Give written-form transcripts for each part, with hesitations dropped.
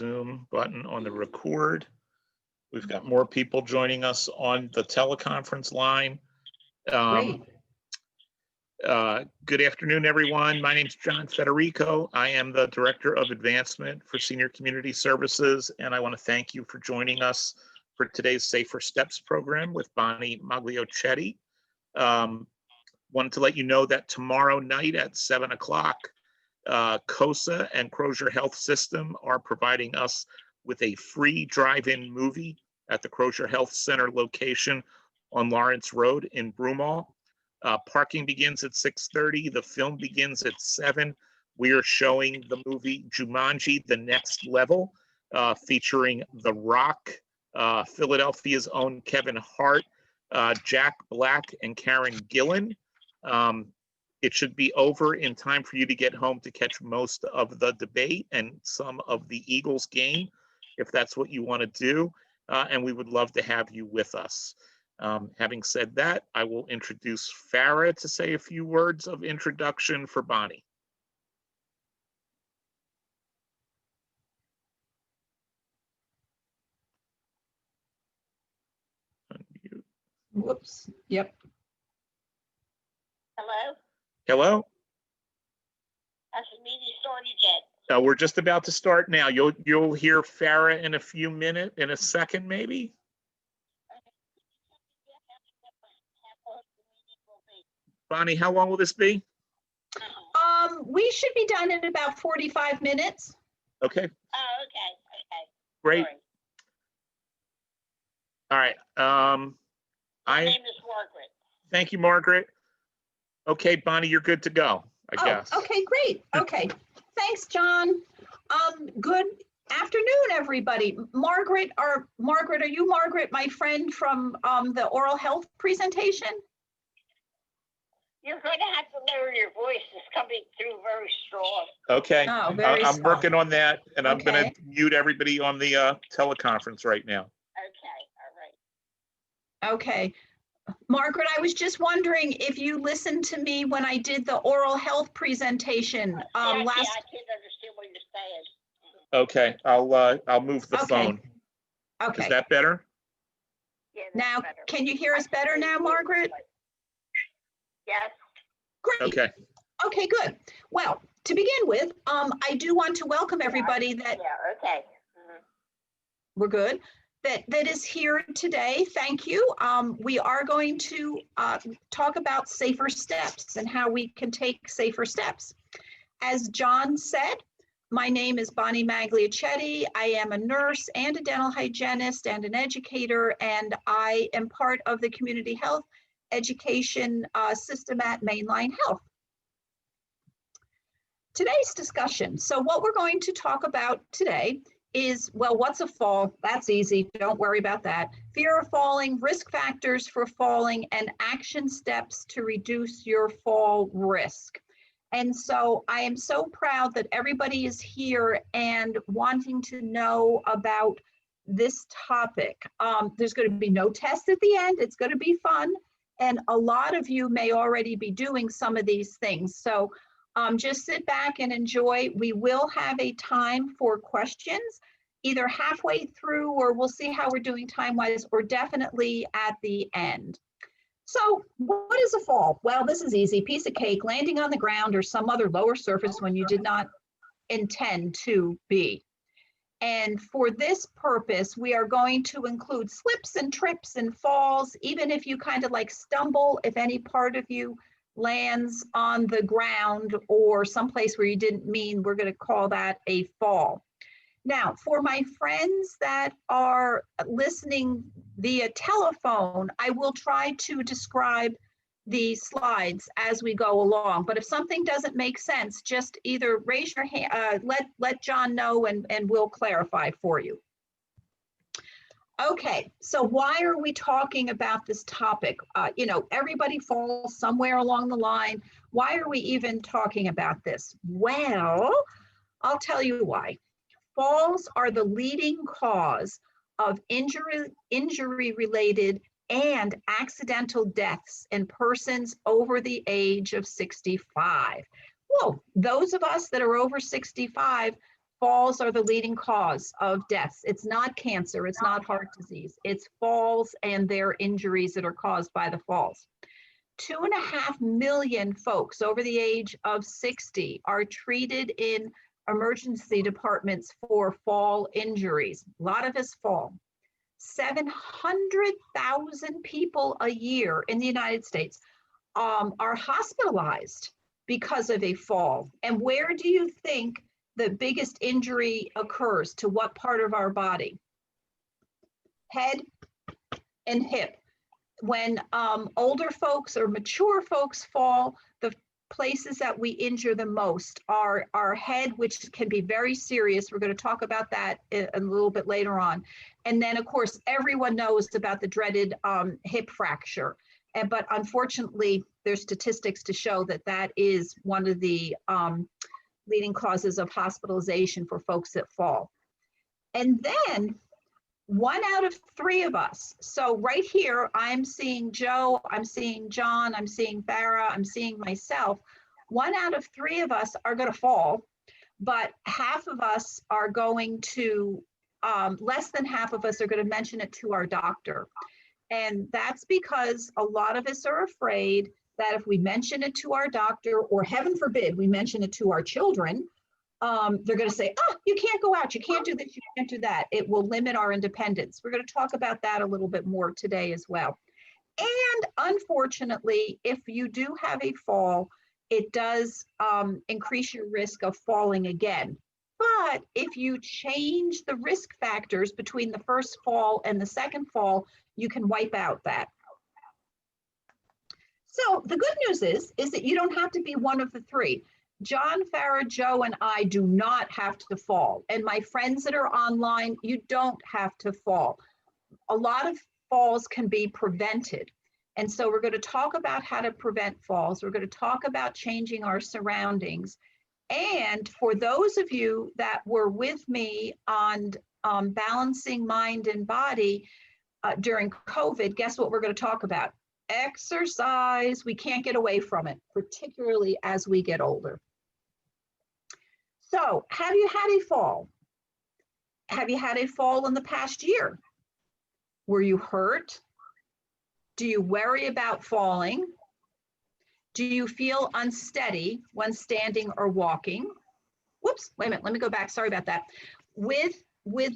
Zoom button on the record. We've got more people joining us on the teleconference line. Great. Good afternoon, everyone. My name is John Federico. I am the Director of Advancement for Senior Community Services, and I want to thank you for joining us for today's Safer Steps program with Bonnie Magliochetti. Wanted to let you know that tomorrow night at 7 o'clock, COSA and Crozier Health System are providing us with a free drive-in movie at the Crozier Health Center location on Lawrence Road in Broomall. Parking begins at 6:30. The film begins at 7. We are showing the movie Jumanji: The Next Level, featuring The Rock, Philadelphia's own Kevin Hart, Jack Black, and Karen Gillan. It should be over in time for you to get home to catch most of the debate and some of the Eagles game, if that's what you want to do. And we would love to have you with us. Having said that, I will introduce Farah to say a few words of introduction for Bonnie. Unmute. Whoops. Yep. Hello? Hello? Has the meeting started yet? We're just about to start now. You'll hear Farah in a second, maybe. Bonnie, how long will this be? We should be done in about 45 minutes. Okay, Oh, okay. great. Sorry. All right. My name is Margaret. Thank you, Margaret. Okay, Bonnie, you're good to go, I guess. Okay, great. Okay. Thanks, John. Good afternoon, everybody. Margaret, are you Margaret, my friend from the oral health presentation? You're going to have to lower your voice. It's coming through very strong. Okay, Oh, very I'm strong. working on that, and I'm going Okay. to mute everybody on the teleconference right now. Okay, all right. Okay. Margaret, I was just wondering if you listened to me when I did the oral health presentation Yeah, I last. can't understand what you're saying. Okay, I'll move the Okay. phone. Okay. Is that better? Yeah, that's Now, better. can you hear us better now, Margaret? Yes. Great. Okay. Okay, good. Well, to begin with, I do want to welcome everybody that Yeah, okay. we're good, that is here today. Thank you. We are going to talk about safer steps and how we can take safer steps. As John said, my name is Bonnie Magliochetti. I am a nurse and a dental hygienist and an educator, and I am part of the community health education system at Mainline Health. Today's discussion. So what we're going to talk about today is, well, what's a fall? That's easy. Don't worry about that. Fear of falling, risk factors for falling, and action steps to reduce your fall risk. And so I am so proud that everybody is here and wanting to know about this topic. There's going to be no test at the end. It's going to be fun. And a lot of you may already be doing some of these things. So just sit back and enjoy. We will have a time for questions, either halfway through, or we'll see how we're doing time-wise, or definitely at the end. So what is a fall? Well, this is easy. Piece of cake, landing on the ground or some other lower surface when you did not intend to be. And for this purpose, we are going to include slips and trips and falls, even if you kind of like stumble, if any part of you lands on the ground or someplace where you didn't mean, we're going to call that a fall. Now, for my friends that are listening via telephone, I will try to describe the slides as we go along. But if something doesn't make sense, just either raise your hand, let John know, and we'll clarify for you. Okay, so why are we talking about this topic? Everybody falls somewhere along the line. Why are we even talking about this? Well, I'll tell you why. Falls are the leading cause of injury-related and accidental deaths in persons over the age of 65. Whoa, those of us that are over 65 falls are the leading cause of deaths. It's not cancer, it's not heart disease, it's falls and their injuries that are caused by the falls. 2.5 million folks over the age of 60 are treated in emergency departments for fall injuries. A lot of us fall. 700,000 people a year in the United States are hospitalized because of a fall. And where do you think the biggest injury occurs? To what part of our body? Head and hip. When older folks or mature folks fall, the places that we injure the most are our head, which can be very serious. We're going to talk about that a little bit later on. And then, of course, everyone knows about the dreaded hip fracture. But unfortunately, there's statistics to show that that is one of the leading causes of hospitalization for folks that fall. And then 1 out of 3 of us. So right here, I'm seeing Joe, I'm seeing John, I'm seeing Farah, I'm seeing myself. 1 out of 3 of us are going to fall, but half of us are going to, less than half of us are going to mention it to our doctor. And that's because a lot of us are afraid that if we mention it to our doctor, or heaven forbid, we mention it to our children, they're going to say, oh, you can't go out, you can't do this, you can't do that. It will limit our independence. We're going to talk about that a little bit more today as well. And unfortunately, if you do have a fall, it does increase your risk of falling again. But if you change the risk factors between the first fall and the second fall, you can wipe out that. So the good news is that you don't have to be one of the 3. John, Farah, Joe, and I do not have to fall. And my friends that are online, you don't have to fall. A lot of falls can be prevented. And so we're going to talk about how to prevent falls. We're going to talk about changing our surroundings. And for those of you that were with me on balancing mind and body during COVID, guess what we're going to talk about? Exercise. We can't get away from it, particularly as we get older. So, have you had a fall? Have you had a fall in the past year? Were you hurt? Do you worry about falling? Do you feel unsteady when standing or walking? Whoops, wait a minute, let me go back. Sorry about that. With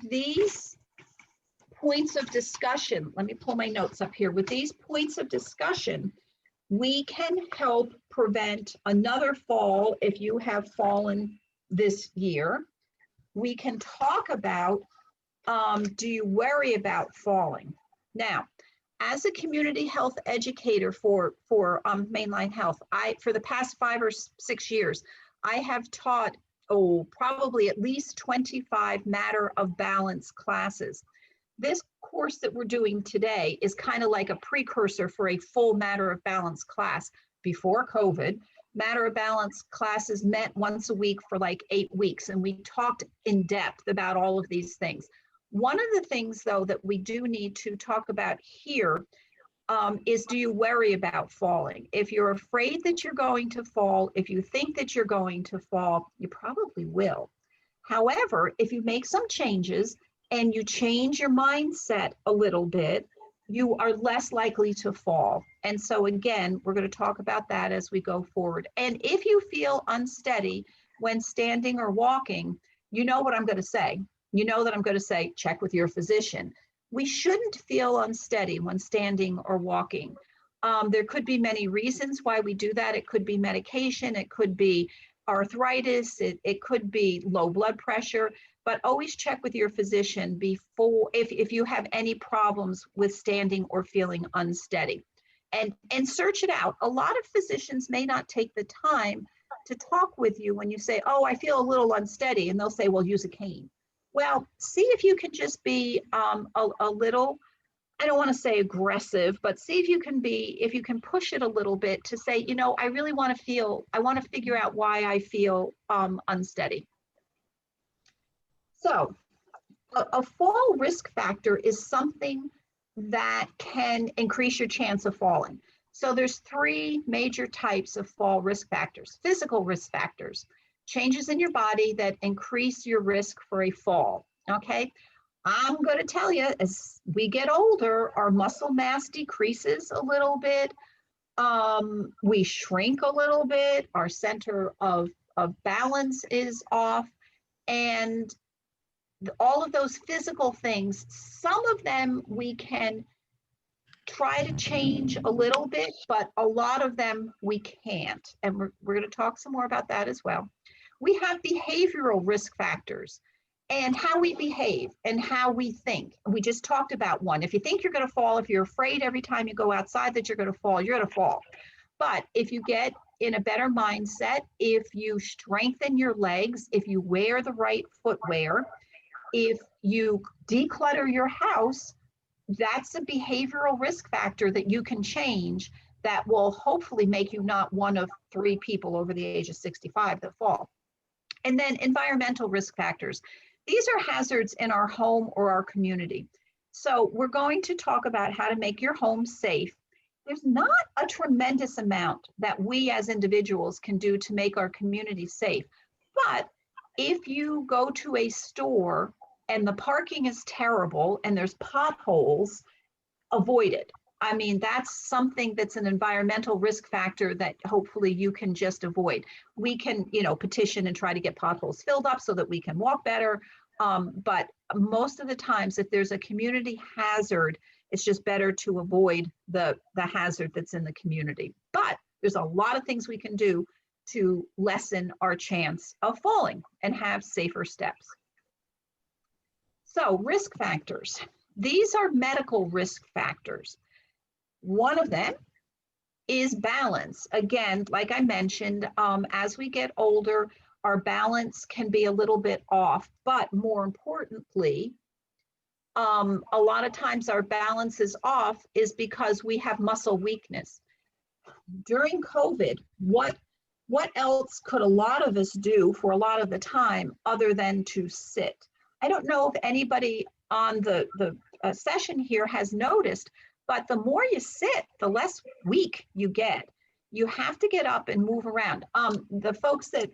these points of discussion, let me pull my notes up here. With these points of discussion, we can help prevent another fall if you have fallen this year. We can talk about, do you worry about falling? Now, as a community health educator for Mainline Health, for the past 5 or 6 years, I have taught, probably at least 25 matter of balance classes. This course that we're doing today is kind of like a precursor for a full matter of balance class. Before COVID, matter of balance classes met once a week for like 8 weeks, and we talked in depth about all of these things. One of the things, though, that we do need to talk about here is, do you worry about falling? If you're afraid that you're going to fall, if you think that you're going to fall, you probably will. However, if you make some changes and you change your mindset a little bit, you are less likely to fall. And so again, we're going to talk about that as we go forward. And if you feel unsteady when standing or walking, you know what I'm going to say. You know that I'm going to say, check with your physician. We shouldn't feel unsteady when standing or walking. There could be many reasons why we do that. It could be medication, it could be arthritis, it could be low blood pressure, but always check with your physician before, if you have any problems with standing or feeling unsteady. And search it out. A lot of physicians may not take the time to talk with you when you say, oh, I feel a little unsteady, and they'll say, well, use a cane. Well, see if you can just be a little, I don't want to say aggressive, but see if you can push it a little bit to say, you know, I really want to figure out why I feel unsteady. So a fall risk factor is something that can increase your chance of falling. So there's 3 major types of fall risk factors. Physical risk factors, changes in your body that increase your risk for a fall, okay? I'm going to tell you, as we get older, our muscle mass decreases a little bit. We shrink a little bit. Our center of balance is off. And all of those physical things, some of them we can try to change a little bit, but a lot of them we can't. And we're going to talk some more about that as well. We have behavioral risk factors and how we behave and how we think. We just talked about one. If you think you're going to fall, if you're afraid every time you go outside that you're going to fall, you're going to fall. But if you get in a better mindset, if you strengthen your legs, if you wear the right footwear, if you declutter your house, that's a behavioral risk factor that you can change that will hopefully make you not one of 3 people over the age of 65 that fall. And then environmental risk factors. These are hazards in our home or our community. So we're going to talk about how to make your home safe. There's not a tremendous amount that we as individuals can do to make our community safe. But if you go to a store and the parking is terrible and there's potholes, avoid it. I mean, that's something that's an environmental risk factor that hopefully you can just avoid. We can, petition and try to get potholes filled up so that we can walk better. But most of the times, if there's a community hazard, it's just better to avoid the hazard that's in the community. But there's a lot of things we can do to lessen our chance of falling and have safer steps. So risk factors. These are medical risk factors. One of them is balance. Again, like I mentioned, as we get older, our balance can be a little bit off, but more importantly, a lot of times our balance is off is because we have muscle weakness. During COVID, what else could a lot of us do for a lot of the time other than to sit? I don't know if anybody on the session here has noticed, but the more you sit, the less weak you get. You have to get up and move around. The folks that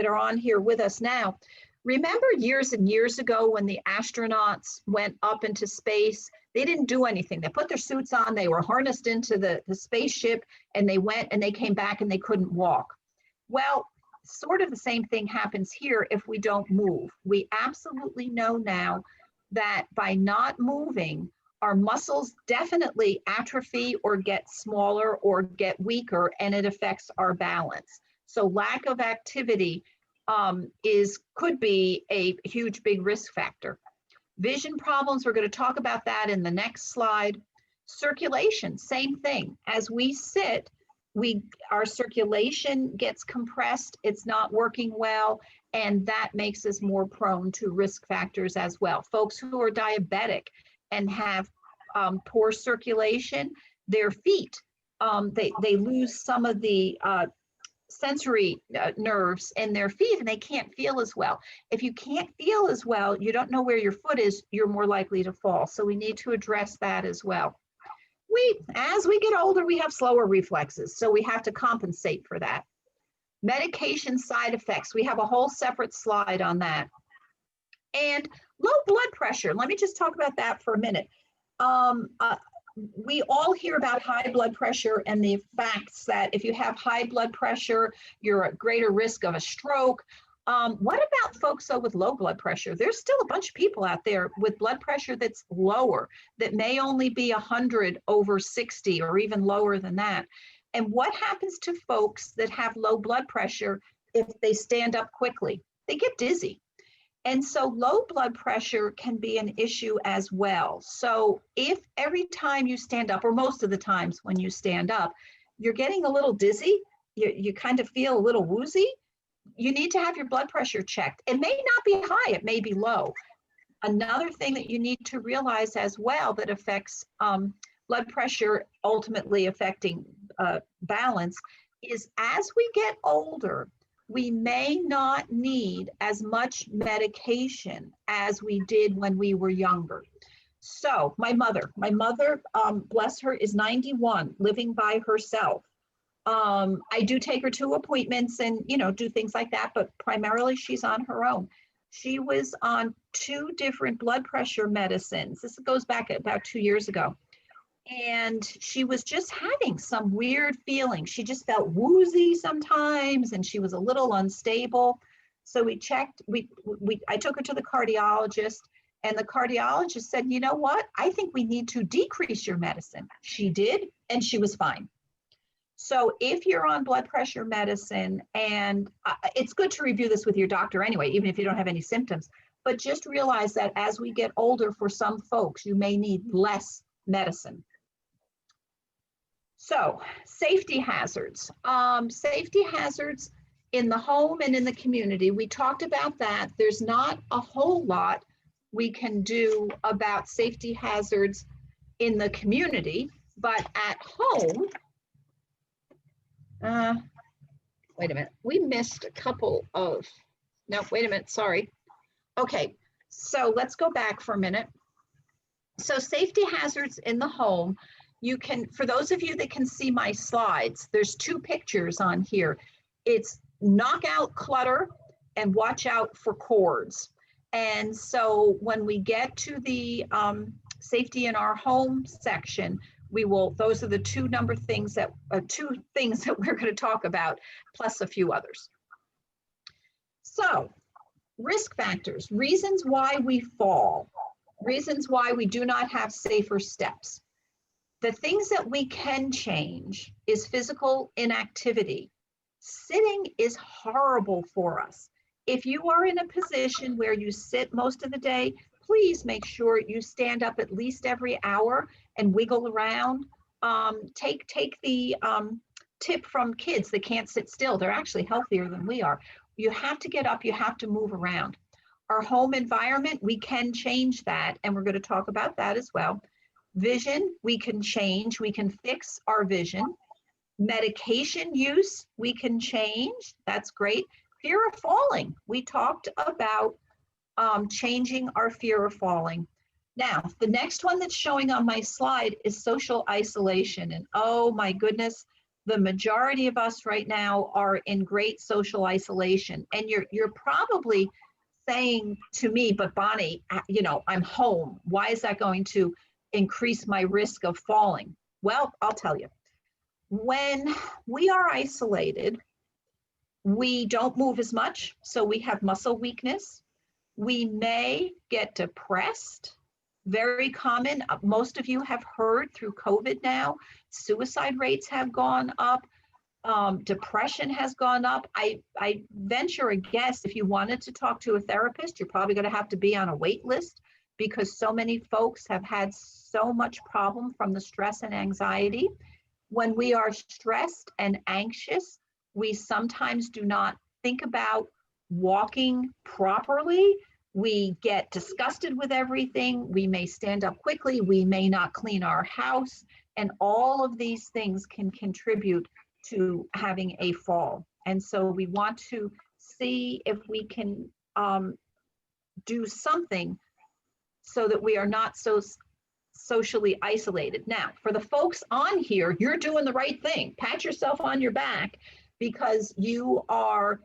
are on here with us now, remember years and years ago when the astronauts went up into space? They didn't do anything. They put their suits on, they were harnessed into the spaceship, and they went and they came back and they couldn't walk. Well, sort of the same thing happens here if we don't move. We absolutely know now that by not moving, our muscles definitely atrophy or get smaller or get weaker, and it affects our balance. So lack of activity could be a huge, big risk factor. Vision problems, we're going to talk about that in the next slide. Circulation, same thing. As we sit, our circulation gets compressed, it's not working well, and that makes us more prone to risk factors as well. Folks who are diabetic and have poor circulation, their feet, they lose some of the sensory nerves in their feet and they can't feel as well. If you can't feel as well, you don't know where your foot is, you're more likely to fall. So we need to address that as well. As we get older, we have slower reflexes, so we have to compensate for that. Medication side effects, we have a whole separate slide on that. And low blood pressure, let me just talk about that for a minute. We all hear about high blood pressure and the facts that if you have high blood pressure, you're at greater risk of a stroke. What about folks though with low blood pressure? There's still a bunch of people out there with blood pressure that's lower, that may only be 100/60 or even lower than that. And what happens to folks that have low blood pressure if they stand up quickly? They get dizzy. And so low blood pressure can be an issue as well. So if every time you stand up, or most of the times when you stand up, you're getting a little dizzy, you kind of feel a little woozy, you need to have your blood pressure checked. It may not be high, it may be low. Another thing that you need to realize as well that affects blood pressure, ultimately affecting balance, is as we get older, we may not need as much medication as we did when we were younger. So my mother, bless her, is 91, living by herself. I do take her to appointments and, do things like that, but primarily she's on her own. She was on 2 different blood pressure medicines. This goes back about 2 years ago. And she was just having some weird feelings. She just felt woozy sometimes, and she was a little unstable. So we checked, I took her to the cardiologist, and the cardiologist said, you know what? I think we need to decrease your medicine. She did, and she was fine. So if you're on blood pressure medicine, and it's good to review this with your doctor anyway, even if you don't have any symptoms, but just realize that as we get older, for some folks, you may need less medicine. So safety hazards. Safety hazards in the home and in the community. We talked about that. There's not a whole lot we can do about safety hazards in the community, but at home, wait a minute, we missed a couple of, no, wait a minute, sorry. Okay, so let's go back for a minute. So safety hazards in the home, you can, for those of you that can see my slides, there's 2 pictures on here. It's knock out clutter and watch out for cords. And so when we get to the safety in our home section, we will, those are the 2 things that we're going to talk about, plus a few others. So risk factors, reasons why we fall, reasons why we do not have safer steps. The things that we can change is physical inactivity. Sitting is horrible for us. If you are in a position where you sit most of the day, please make sure you stand up at least every hour and wiggle around. Take the tip from kids that can't sit still. They're actually healthier than we are. You have to get up, you have to move around. Our home environment, we can change that, and we're going to talk about that as well. Vision, we can change, we can fix our vision. Medication use, we can change, that's great. Fear of falling, we talked about changing our fear of falling. Now, the next one that's showing on my slide is social isolation. And oh my goodness, the majority of us right now are in great social isolation. And you're probably saying to me, but Bonnie, I'm home. Why is that going to increase my risk of falling? Well, I'll tell you. When we are isolated, we don't move as much, so we have muscle weakness. We may get depressed, very common. Most of you have heard through COVID now, suicide rates have gone up, depression has gone up. I venture a guess, if you wanted to talk to a therapist, you're probably going to have to be on a wait list, because so many folks have had so much problem from the stress and anxiety. When we are stressed and anxious, we sometimes do not think about walking properly. We get disgusted with everything. We may stand up quickly. We may not clean our house. And all of these things can contribute to having a fall. And so we want to see if we can do something so that we are not so socially isolated. Now, for the folks on here, you're doing the right thing. Pat yourself on your back, because you are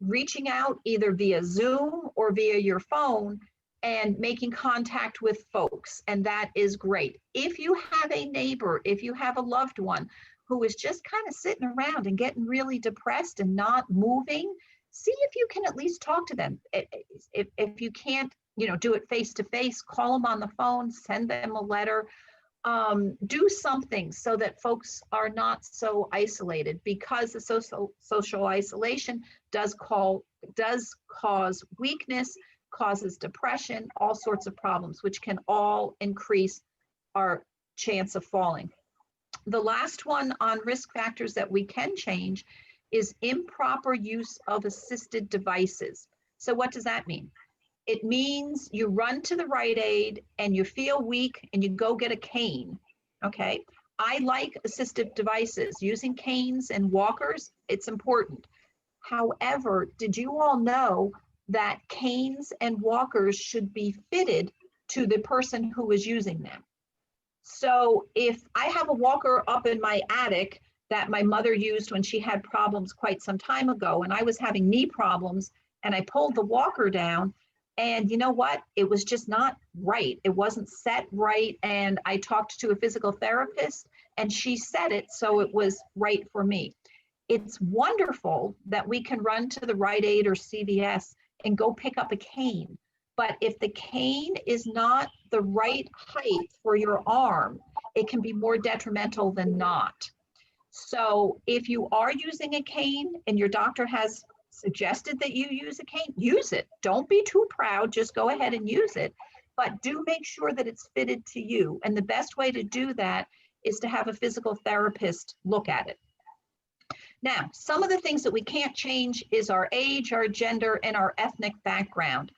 reaching out either via Zoom or via your phone and making contact with folks, and that is great. If you have a neighbor, if you have a loved one who is just kind of sitting around and getting really depressed and not moving, see if you can at least talk to them. If you can't, do it face to face, call them on the phone, send them a letter, do something so that folks are not so isolated, because the social isolation does cause weakness, causes depression, all sorts of problems, which can all increase our chance of falling. The last one on risk factors that we can change is improper use of assisted devices. So what does that mean? It means you run to the Rite Aid and you feel weak and you go get a cane, okay? I like assistive devices. Using canes and walkers, it's important. However, did you all know that canes and walkers should be fitted to the person who is using them? So if I have a walker up in my attic that my mother used when she had problems quite some time ago. And I was having knee problems and I pulled the walker down. And you know what? It was just not right. It wasn't set right. And I talked to a physical therapist and she said it, so it was right for me. It's wonderful that we can run to the Rite Aid or CVS and go pick up a cane. But if the cane is not the right height for your arm, it can be more detrimental than not. So if you are using a cane and your doctor has suggested that you use a cane, use it. Don't be too proud, just go ahead and use it. But do make sure that it's fitted to you. And the best way to do that is to have a physical therapist look at it. Now, some of the things that we can't change is our age, our gender, and our ethnic background.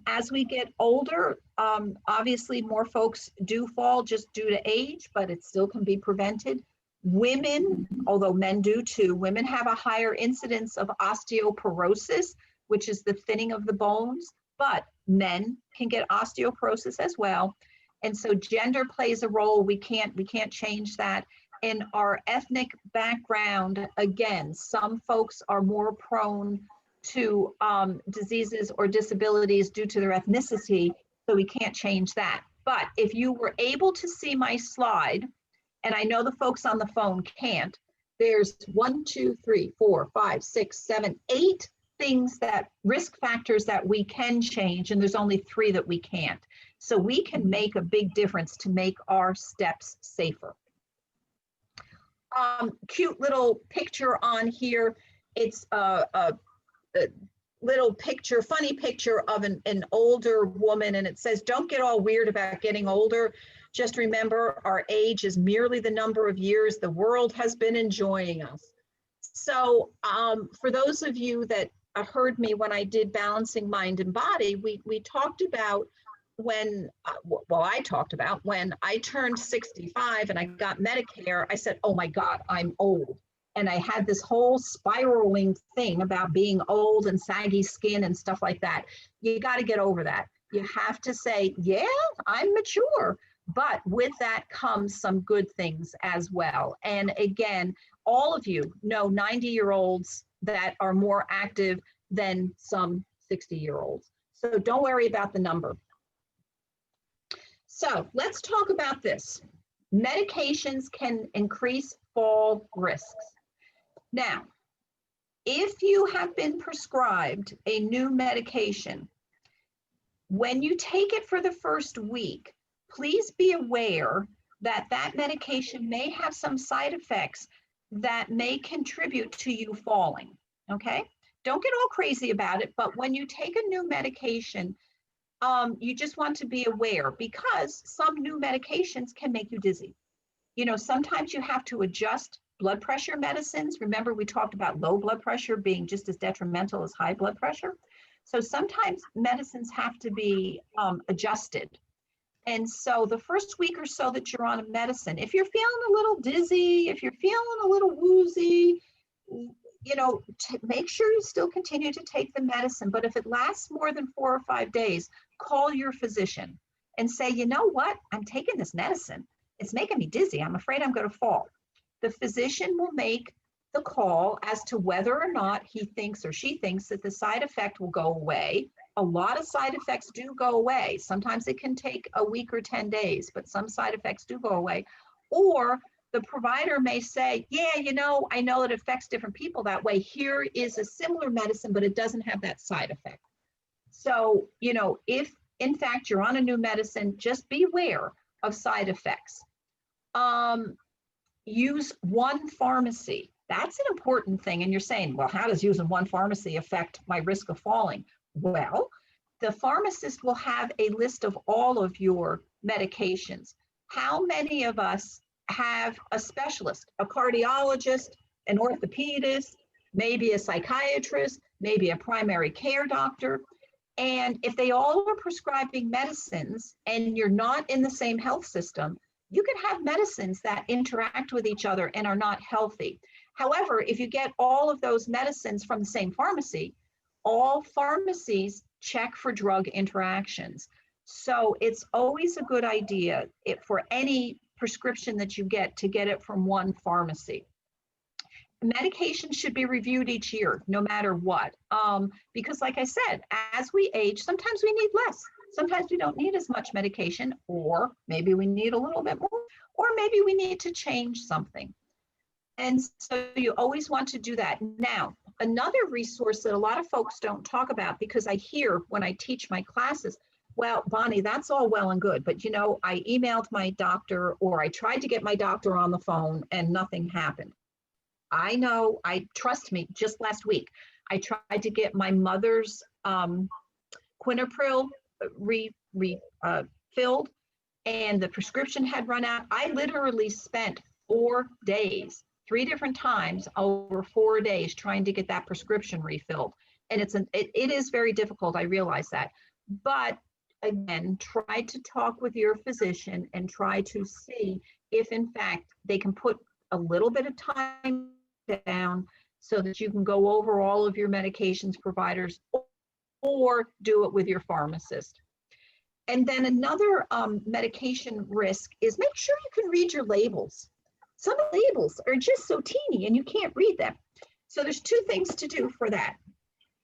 As we get older, obviously more folks do fall just due to age, but it still can be prevented. Women, although men do too, women have a higher incidence of osteoporosis, which is the thinning of the bones, but men can get osteoporosis as well. And so gender plays a role. We can't change that. In our ethnic background, again, some folks are more prone to diseases or disabilities due to their ethnicity, so we can't change that. But if you were able to see my slide, and I know the folks on the phone can't, there's 1, 2, 3, 4, 5, 6, 7, 8 things that risk factors that we can change, and there's only 3 that we can't. So we can make a big difference to make our steps safer. Cute little picture on here. It's a little picture, funny picture of an older woman, and it says, don't get all weird about getting older. Just remember, our age is merely the number of years the world has been enjoying us. So for those of you that heard me when I did Balancing Mind and Body, we talked about when, I talked about when I turned 65 and I got Medicare, I said, oh my God, I'm old. And I had this whole spiraling thing about being old and saggy skin and stuff like that. You got to get over that. You have to say, yeah, I'm mature. But with that comes some good things as well. And again, all of you know 90-year-olds that are more active than some 60-year-olds. So don't worry about the number. So let's talk about this. Medications can increase fall risks. Now, if you have been prescribed a new medication, when you take it for the first week, please be aware that that medication may have some side effects that may contribute to you falling, okay? Don't get all crazy about it, but when you take a new medication, you just want to be aware because some new medications can make you dizzy. You know, sometimes you have to adjust blood pressure medicines. Remember, we talked about low blood pressure being just as detrimental as high blood pressure. So sometimes medicines have to be adjusted. And so the first week or so that you're on a medicine, if you're feeling a little dizzy, if you're feeling a little woozy, you know, make sure you still continue to take the medicine. But if it lasts more than 4 or 5 days, call your physician and say, you know what, I'm taking this medicine. It's making me dizzy. I'm afraid I'm going to fall. The physician will make the call as to whether or not he thinks or she thinks that the side effect will go away. A lot of side effects do go away. Sometimes it can take a week or 10 days, but some side effects do go away. Or the provider may say, yeah, you know, I know it affects different people that way. Here is a similar medicine, but it doesn't have that side effect. So, you know, if in fact you're on a new medicine, just beware of side effects. Use one pharmacy. That's an important thing. And you're saying, well, how does using one pharmacy affect my risk of falling? Well, the pharmacist will have a list of all of your medications. How many of us have a specialist, a cardiologist, an orthopedist, maybe a psychiatrist, maybe a primary care doctor? And if they all are prescribing medicines and you're not in the same health system, you can have medicines that interact with each other and are not healthy. However, if you get all of those medicines from the same pharmacy, all pharmacies check for drug interactions. So it's always a good idea for any prescription that you get to get it from one pharmacy. medication should be reviewed each year, no matter what. Because like I said, as we age, sometimes we need less. Sometimes we don't need as much medication, or maybe we need a little bit more, or maybe we need to change something. And so you always want to do that. Now, another resource that a lot of folks don't talk about, because I hear when I teach my classes, well, Bonnie, that's all well and good, but I emailed my doctor, or I tried to get my doctor on the phone and nothing happened. I know, trust me, just last week, I tried to get my mother's Quinapril refilled, and the prescription had run out. I literally spent 4 days, 3 different times over 4 days trying to get that prescription refilled. And it is very difficult, I realize that. But again, try to talk with your physician and try to see if in fact they can put a little bit of time down so that you can go over all of your medications providers, or do it with your pharmacist. And then another medication risk is make sure you can read your labels. Some labels are just so teeny and you can't read them. So there's 2 things to do for that.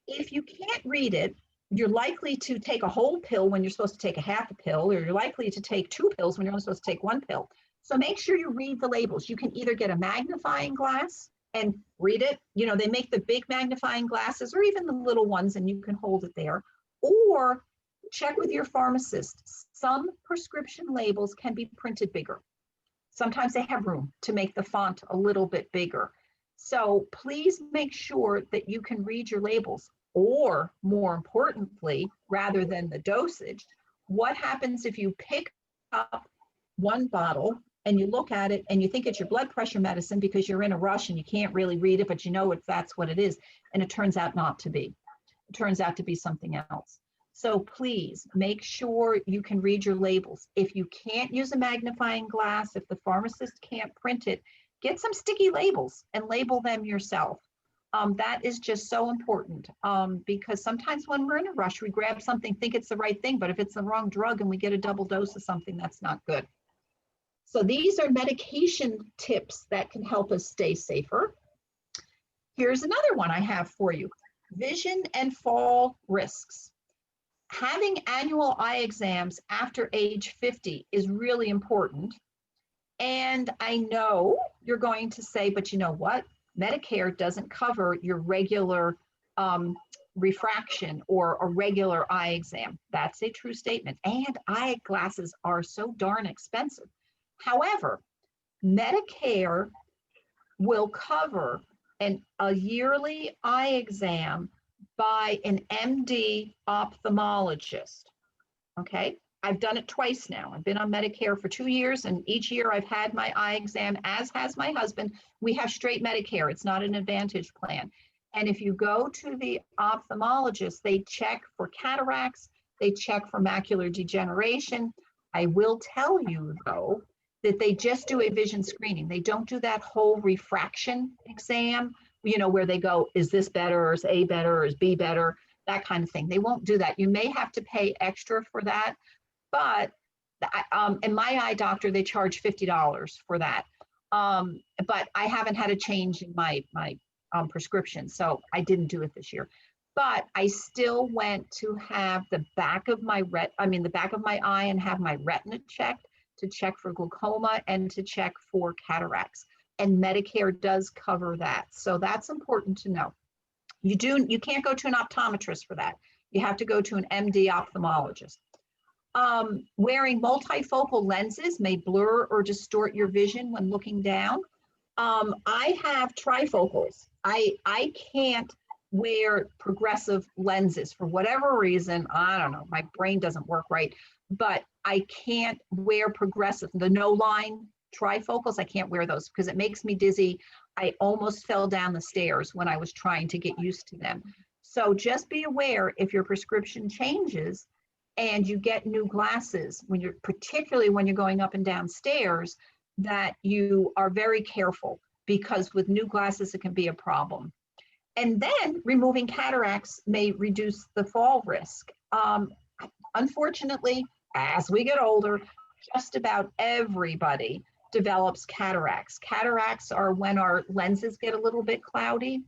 If you can't read it, you're likely to take a whole pill when you're supposed to take a half a pill, or you're likely to take 2 pills when you're only supposed to take 1 pill. So make sure you read the labels. You can either get a magnifying glass and read it. They make the big magnifying glasses, or even the little ones, and you can hold it there. Or check with your pharmacist. Some prescription labels can be printed bigger. Sometimes they have room to make the font a little bit bigger. So please make sure that you can read your labels. Or more importantly, rather than the dosage, what happens if you pick up one bottle and you look at it and you think it's your blood pressure medicine because you're in a rush and you can't really read it, but that's what it is, and it turns out not to be. It turns out to be something else. So please make sure you can read your labels. If you can't use a magnifying glass, if the pharmacist can't print it, get some sticky labels and label them yourself. That is just so important, because sometimes when we're in a rush, we grab something, think it's the right thing, but if it's the wrong drug and we get a double dose of something, that's not good. So these are medication tips that can help us stay safer. Here's another one I have for you: vision and fall risks. Having annual eye exams after age 50 is really important. And I know you're going to say, but you know what? Medicare doesn't cover your regular refraction or a regular eye exam. That's a true statement. And eyeglasses are so darn expensive. However, Medicare will cover a yearly eye exam by an MD ophthalmologist. Okay, I've done it twice now. I've been on Medicare for 2 years, and each year I've had my eye exam, as has my husband. We have straight Medicare. It's not an Advantage plan. And if you go to the ophthalmologist, they check for cataracts, they check for macular degeneration. I will tell you, though, that they just do a vision screening. They don't do that whole refraction exam, where they go, is this better, or is A better, or is B better, that kind of thing. They won't do that. You may have to pay extra for that, but in my eye doctor, they charge $50 for that. But I haven't had a change in my prescription, so I didn't do it this year. But I still went to have the back of my eye and have my retina checked, to check for glaucoma and to check for cataracts. And Medicare does cover that. So that's important to know. You can't go to an optometrist for that. You have to go to an MD ophthalmologist. Wearing multifocal lenses may blur or distort your vision when looking down. I have trifocals. I can't wear progressive lenses for whatever reason. I don't know, my brain doesn't work right, but I can't wear progressive, the no line trifocals. I can't wear those because it makes me dizzy. I almost fell down the stairs when I was trying to get used to them. So just be aware, if your prescription changes and you get new glasses, particularly when you're going up and down stairs, that you are very careful, because with new glasses, it can be a problem. And then removing cataracts may reduce the fall risk. Unfortunately, as we get older, just about everybody develops cataracts. Cataracts are when our lenses get a little bit cloudy.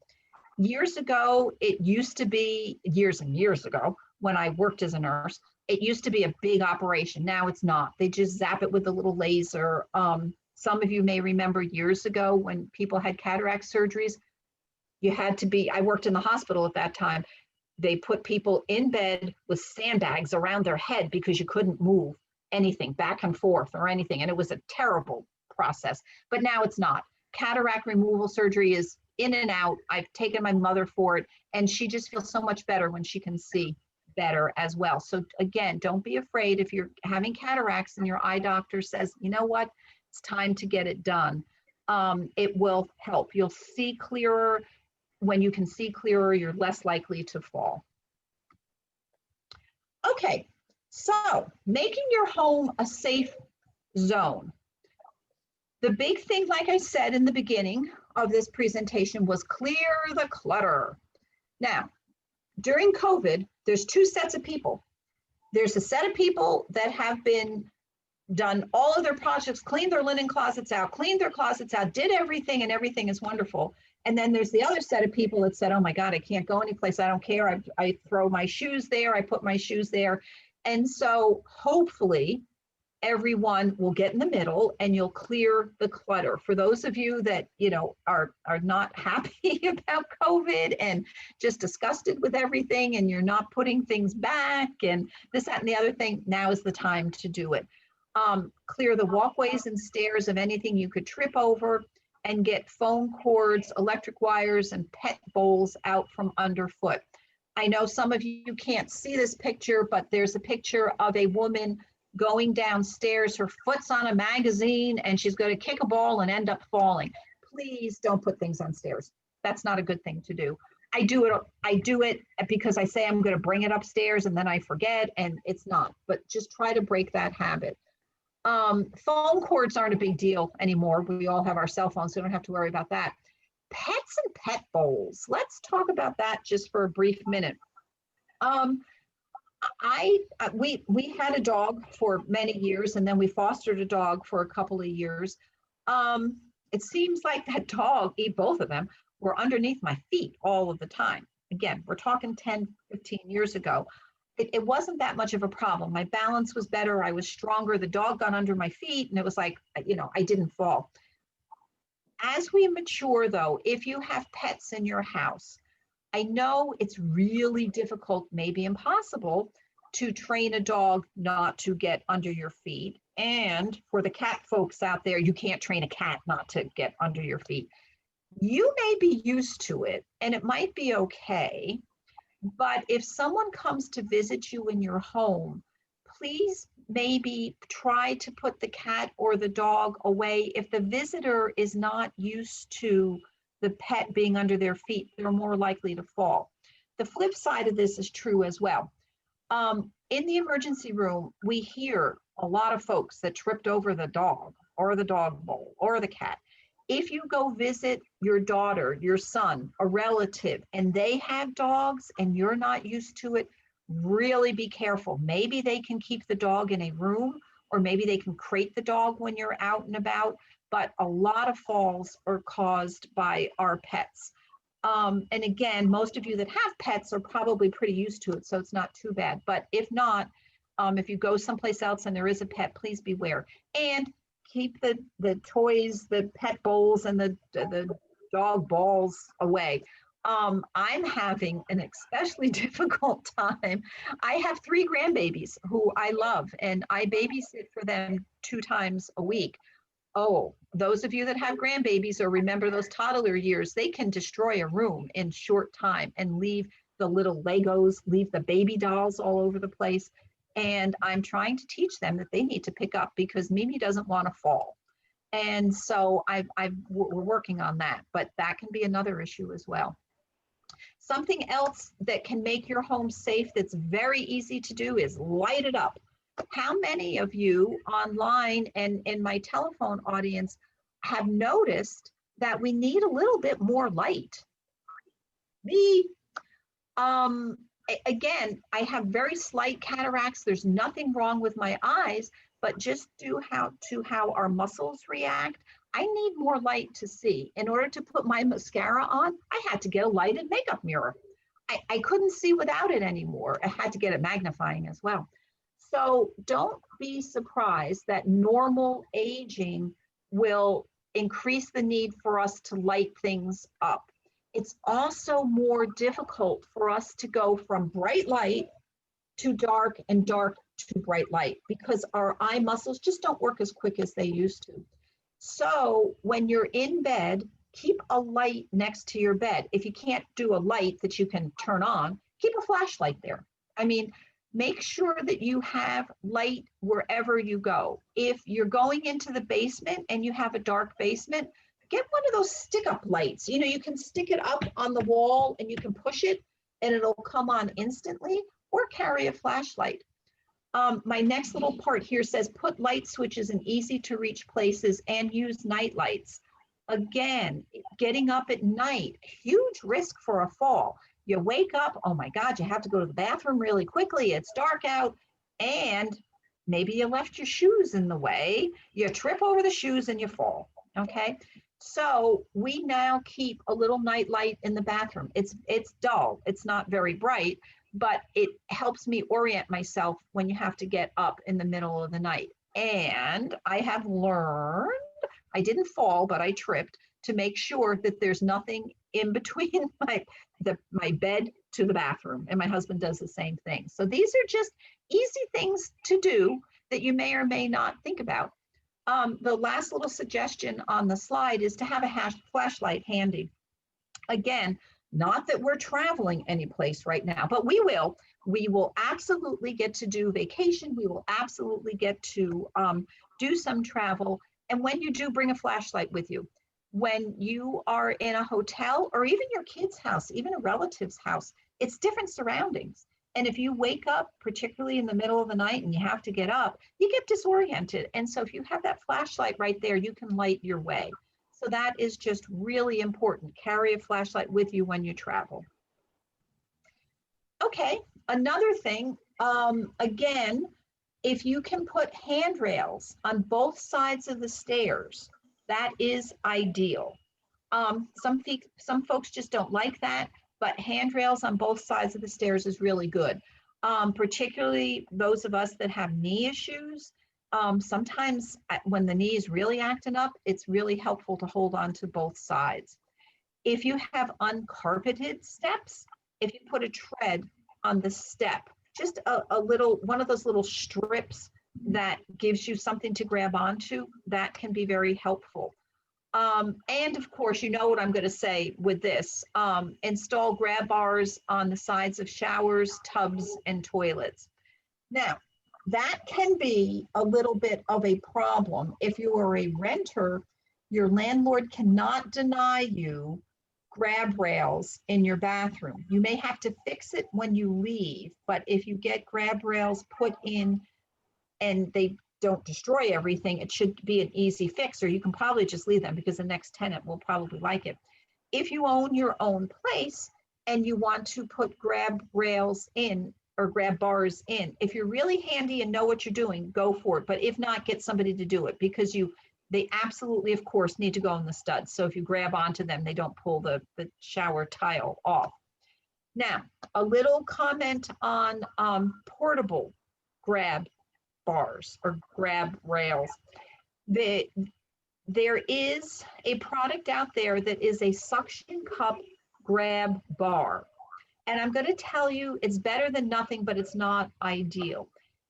Years ago, it used to be, years and years ago, when I worked as a nurse, it used to be a big operation. Now it's not. They just zap it with a little laser. Some of you may remember years ago when people had cataract surgeries, you had to be, I worked in the hospital at that time. They put people in bed with sandbags around their head because you couldn't move anything back and forth or anything. And it was a terrible process, but now it's not. Cataract removal surgery is in and out. I've taken my mother for it, and she just feels so much better when she can see better as well. So again, don't be afraid if you're having cataracts and your eye doctor says, you know what, it's time to get it done. It will help. You'll see clearer. When you can see clearer, you're less likely to fall. Okay, so making your home a safe zone. The big thing, like I said in the beginning of this presentation, was clear the clutter. Now, during COVID, there's two sets of people. There's a set of people that have been done all of their projects, cleaned their linen closets out, cleaned their closets out, did everything, and everything is wonderful. And then there's the other set of people that said, oh my God, I can't go anyplace. I don't care. I throw my shoes there. I put my shoes there. And so hopefully everyone will get in the middle and you'll clear the clutter. For those of you that, are not happy about COVID and just disgusted with everything and you're not putting things back and this, that, and the other thing, now is the time to do it. Clear the walkways and stairs of anything you could trip over, and get phone cords, electric wires, and pet bowls out from underfoot. I know some of you can't see this picture, but there's a picture of a woman going downstairs. Her foot's on a magazine, and she's going to kick a ball and end up falling. Please don't put things on stairs. That's not a good thing to do. I do it because I say I'm going to bring it upstairs, and then I forget, and it's not. But just try to break that habit. Phone cords aren't a big deal anymore. We all have our cell phones, so we don't have to worry about that. Pets and pet bowls. Let's talk about that just for a brief minute. We had a dog for many years, and then we fostered a dog for a couple of years. It seems like that dog, both of them, were underneath my feet all of the time. Again, we're talking 10, 15 years ago. It wasn't that much of a problem. My balance was better. I was stronger. The dog got under my feet, and it was like, I didn't fall. As we mature, though, if you have pets in your house, I know it's really difficult, maybe impossible, to train a dog not to get under your feet. And for the cat folks out there, you can't train a cat not to get under your feet. You may be used to it, and it might be okay. But if someone comes to visit you in your home, please maybe try to put the cat or the dog away. If the visitor is not used to the pet being under their feet, they're more likely to fall. The flip side of this is true as well. In the emergency room, we hear a lot of folks that tripped over the dog or the dog bowl or the cat. If you go visit your daughter, your son, a relative, and they have dogs and you're not used to it, really be careful. Maybe they can keep the dog in a room, or maybe they can crate the dog when you're out and about, but a lot of falls are caused by our pets. And again, most of you that have pets are probably pretty used to it, so it's not too bad. But if not, if you go someplace else and there is a pet, please beware. And keep the toys, the pet bowls, and the dog balls away. I'm having an especially difficult time. I have 3 grandbabies who I love, and I babysit for them 2 times a week. Oh, those of you that have grandbabies or remember those toddler years, they can destroy a room in short time and leave the little Legos, leave the baby dolls all over the place. And I'm trying to teach them that they need to pick up because Mimi doesn't want to fall. And so we're working on that, but that can be another issue as well. Something else that can make your home safe that's very easy to do is light it up. How many of you online and in my telephone audience have noticed that we need a little bit more light? Me. Again, I have very slight cataracts. There's nothing wrong with my eyes, but just due to how our muscles react, I need more light to see. In order to put my mascara on, I had to get a lighted makeup mirror. I couldn't see without it anymore. I had to get it magnifying as well. So don't be surprised that normal aging will increase the need for us to light things up. It's also more difficult for us to go from bright light to dark and dark to bright light because our eye muscles just don't work as quick as they used to. So when you're in bed, keep a light next to your bed. If you can't do a light that you can turn on, keep a flashlight there. I mean, make sure that you have light wherever you go. If you're going into the basement and you have a dark basement, get one of those stick-up lights. You know, you can stick it up on the wall and you can push it and it'll come on instantly, or carry a flashlight. My next little part here says put light switches in easy to reach places and use night lights. Again, getting up at night, huge risk for a fall. You wake up, oh my God, you have to go to the bathroom really quickly. It's dark out, and maybe you left your shoes in the way. You trip over the shoes and you fall, okay? So we now keep a little night light in the bathroom. It's dull, it's not very bright, but it helps me orient myself when you have to get up in the middle of the night. And I have learned, I didn't fall, but I tripped, to make sure that there's nothing in between my bed to the bathroom. And my husband does the same thing. So these are just easy things to do that you may or may not think about. The last little suggestion on the slide is to have a flashlight handy. Again, not that we're traveling any place right now, but we will. We will absolutely get to do vacation. We will absolutely get to do some travel. And when you do, bring a flashlight with you. When you are in a hotel or even your kid's house, even a relative's house, it's different surroundings. And if you wake up, particularly in the middle of the night and you have to get up, you get disoriented. And so if you have that flashlight right there, you can light your way. So that is just really important. Carry a flashlight with you when you travel. Okay, another thing, again, if you can put handrails on both sides of the stairs, that is ideal. Some folks just don't like that, but handrails on both sides of the stairs is really good. Particularly those of us that have knee issues. Sometimes when the knee is really acting up, it's really helpful to hold on to both sides. If you have uncarpeted steps, if you put a tread on the step, just a little, one of those little strips that gives you something to grab onto, that can be very helpful. And of course, you know what I'm going to say with this, install grab bars on the sides of showers, tubs, and toilets. Now, that can be a little bit of a problem. If you are a renter, your landlord cannot deny you grab rails in your bathroom. You may have to fix it when you leave, but if you get grab rails put in and they don't destroy everything, it should be an easy fix, or you can probably just leave them because the next tenant will probably like it. If you own your own place and you want to put grab rails in or grab bars in, if you're really handy and know what you're doing, go for it. But if not, get somebody to do it, because they absolutely, of course, need to go in the studs. So if you grab onto them, they don't pull the shower tile off. Now, a little comment on portable grab bars or grab rails. There is a product out there that is a suction cup grab bar. And I'm going to tell you, it's better than nothing, but it's not ideal.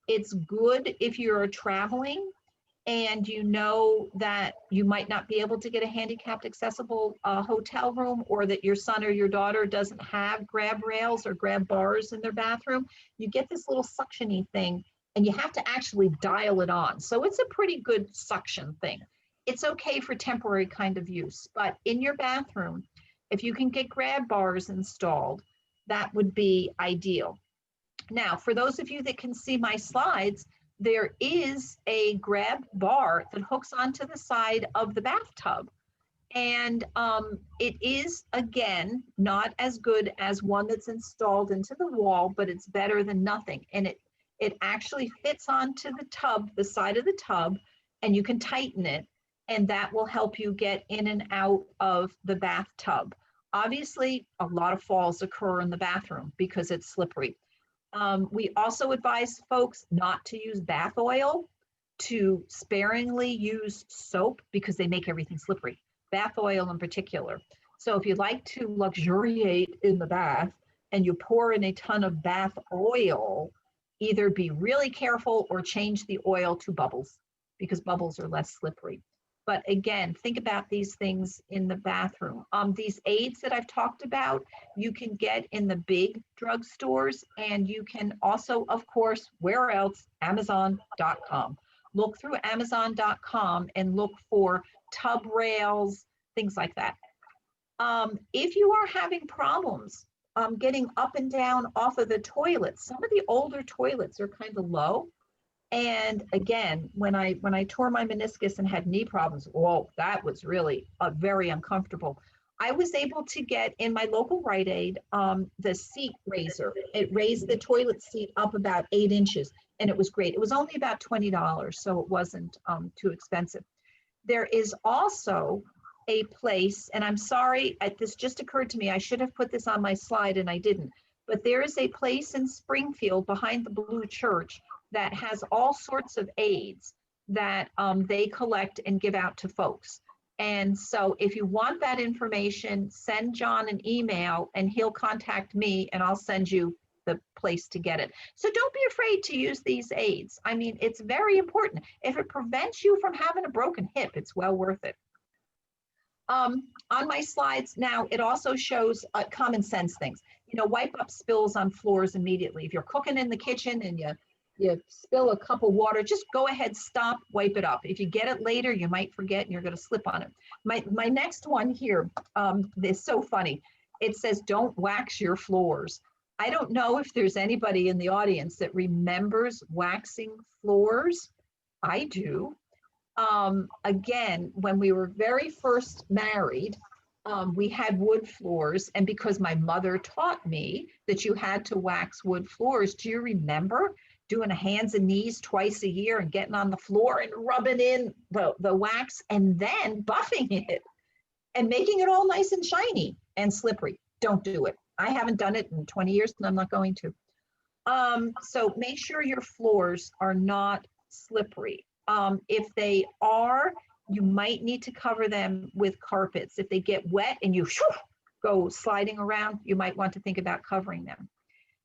It's good if you're traveling and you know that you might not be able to get a handicapped accessible hotel room, or that your son or your daughter doesn't have grab rails or grab bars in their bathroom. You get this little suction-y thing and you have to actually dial it on. So it's a pretty good suction thing. It's okay for temporary kind of use, but in your bathroom, if you can get grab bars installed, that would be ideal. Now, for those of you that can see my slides, there is a grab bar that hooks onto the side of the bathtub. And it is, again, not as good as one that's installed into the wall, but it's better than nothing. And It actually fits onto the tub, the side of the tub, and you can tighten it, and that will help you get in and out of the bathtub. Obviously, a lot of falls occur in the bathroom because it's slippery. We also advise folks not to use bath oil, to sparingly use soap because they make everything slippery, bath oil in particular. So if you like to luxuriate in the bath and you pour in a ton of bath oil, either be really careful or change the oil to bubbles because bubbles are less slippery. But again, think about these things in the bathroom. These aids that I've talked about, you can get in the big drugstores, and you can also, of course, where else? Amazon.com. Look through Amazon.com and look for tub rails, things like that. If you are having problems getting up and down off of the toilet, some of the older toilets are kind of low. And again, when I tore my meniscus and had knee problems, whoa, that was really very uncomfortable. I was able to get in my local Rite Aid the seat raiser. It raised the toilet seat up about 8 inches, and it was great. It was only about $20, so it wasn't too expensive. There is also a place, and I'm sorry, this just occurred to me. I should have put this on my slide and I didn't. But there is a place in Springfield behind the Blue Church that has all sorts of aids that they collect and give out to folks. And so if you want that information, send John an email and he'll contact me and I'll send you the place to get it. So don't be afraid to use these aids. I mean, it's very important. If it prevents you from having a broken hip, it's well worth it. On my slides now, it also shows common sense things. You know, wipe up spills on floors immediately. If you're cooking in the kitchen and you spill a cup of water, just go ahead, stop, wipe it up. If you get it later, you might forget and you're going to slip on it. My next one here is so funny. It says, don't wax your floors. I don't know if there's anybody in the audience that remembers waxing floors. I do. Again, when we were very first married, we had wood floors, and because my mother taught me that you had to wax wood floors, do you remember doing a hands and knees twice a year and getting on the floor and rubbing in the wax and then buffing it and making it all nice and shiny and slippery? Don't do it. I haven't done it in 20 years and I'm not going to. So make sure your floors are not slippery. If they are, you might need to cover them with carpets. If they get wet and you go sliding around, you might want to think about covering them.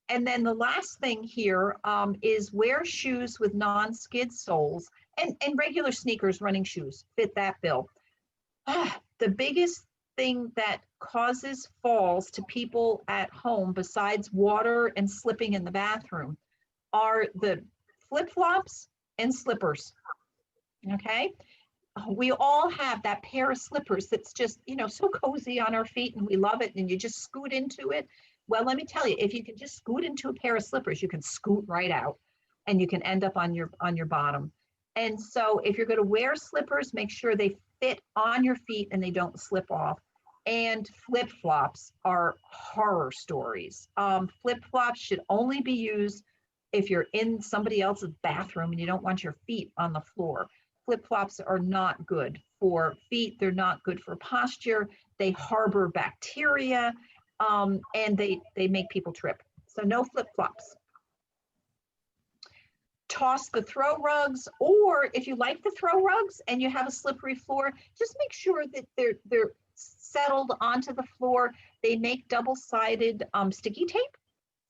And then the last thing here is wear shoes with non-skid soles and regular sneakers, running shoes, fit that bill. The biggest thing that causes falls to people at home, besides water and slipping in the bathroom, are the flip-flops and slippers. Okay, we all have that pair of slippers that's just, you know, so cozy on our feet and we love it, and you just scoot into it. Well, let me tell you, if you can just scoot into a pair of slippers, you can scoot right out and you can end up on your bottom. And so if you're going to wear slippers, make sure they fit on your feet and they don't slip off. And flip-flops are horror stories. Flip-flops should only be used if you're in somebody else's bathroom and you don't want your feet on the floor. Flip-flops are not good for feet. They're not good for posture. They harbor bacteria, and they make people trip. So no flip-flops. Toss the throw rugs, or if you like the throw rugs and you have a slippery floor, just make sure that they're settled onto the floor. They make double-sided sticky tape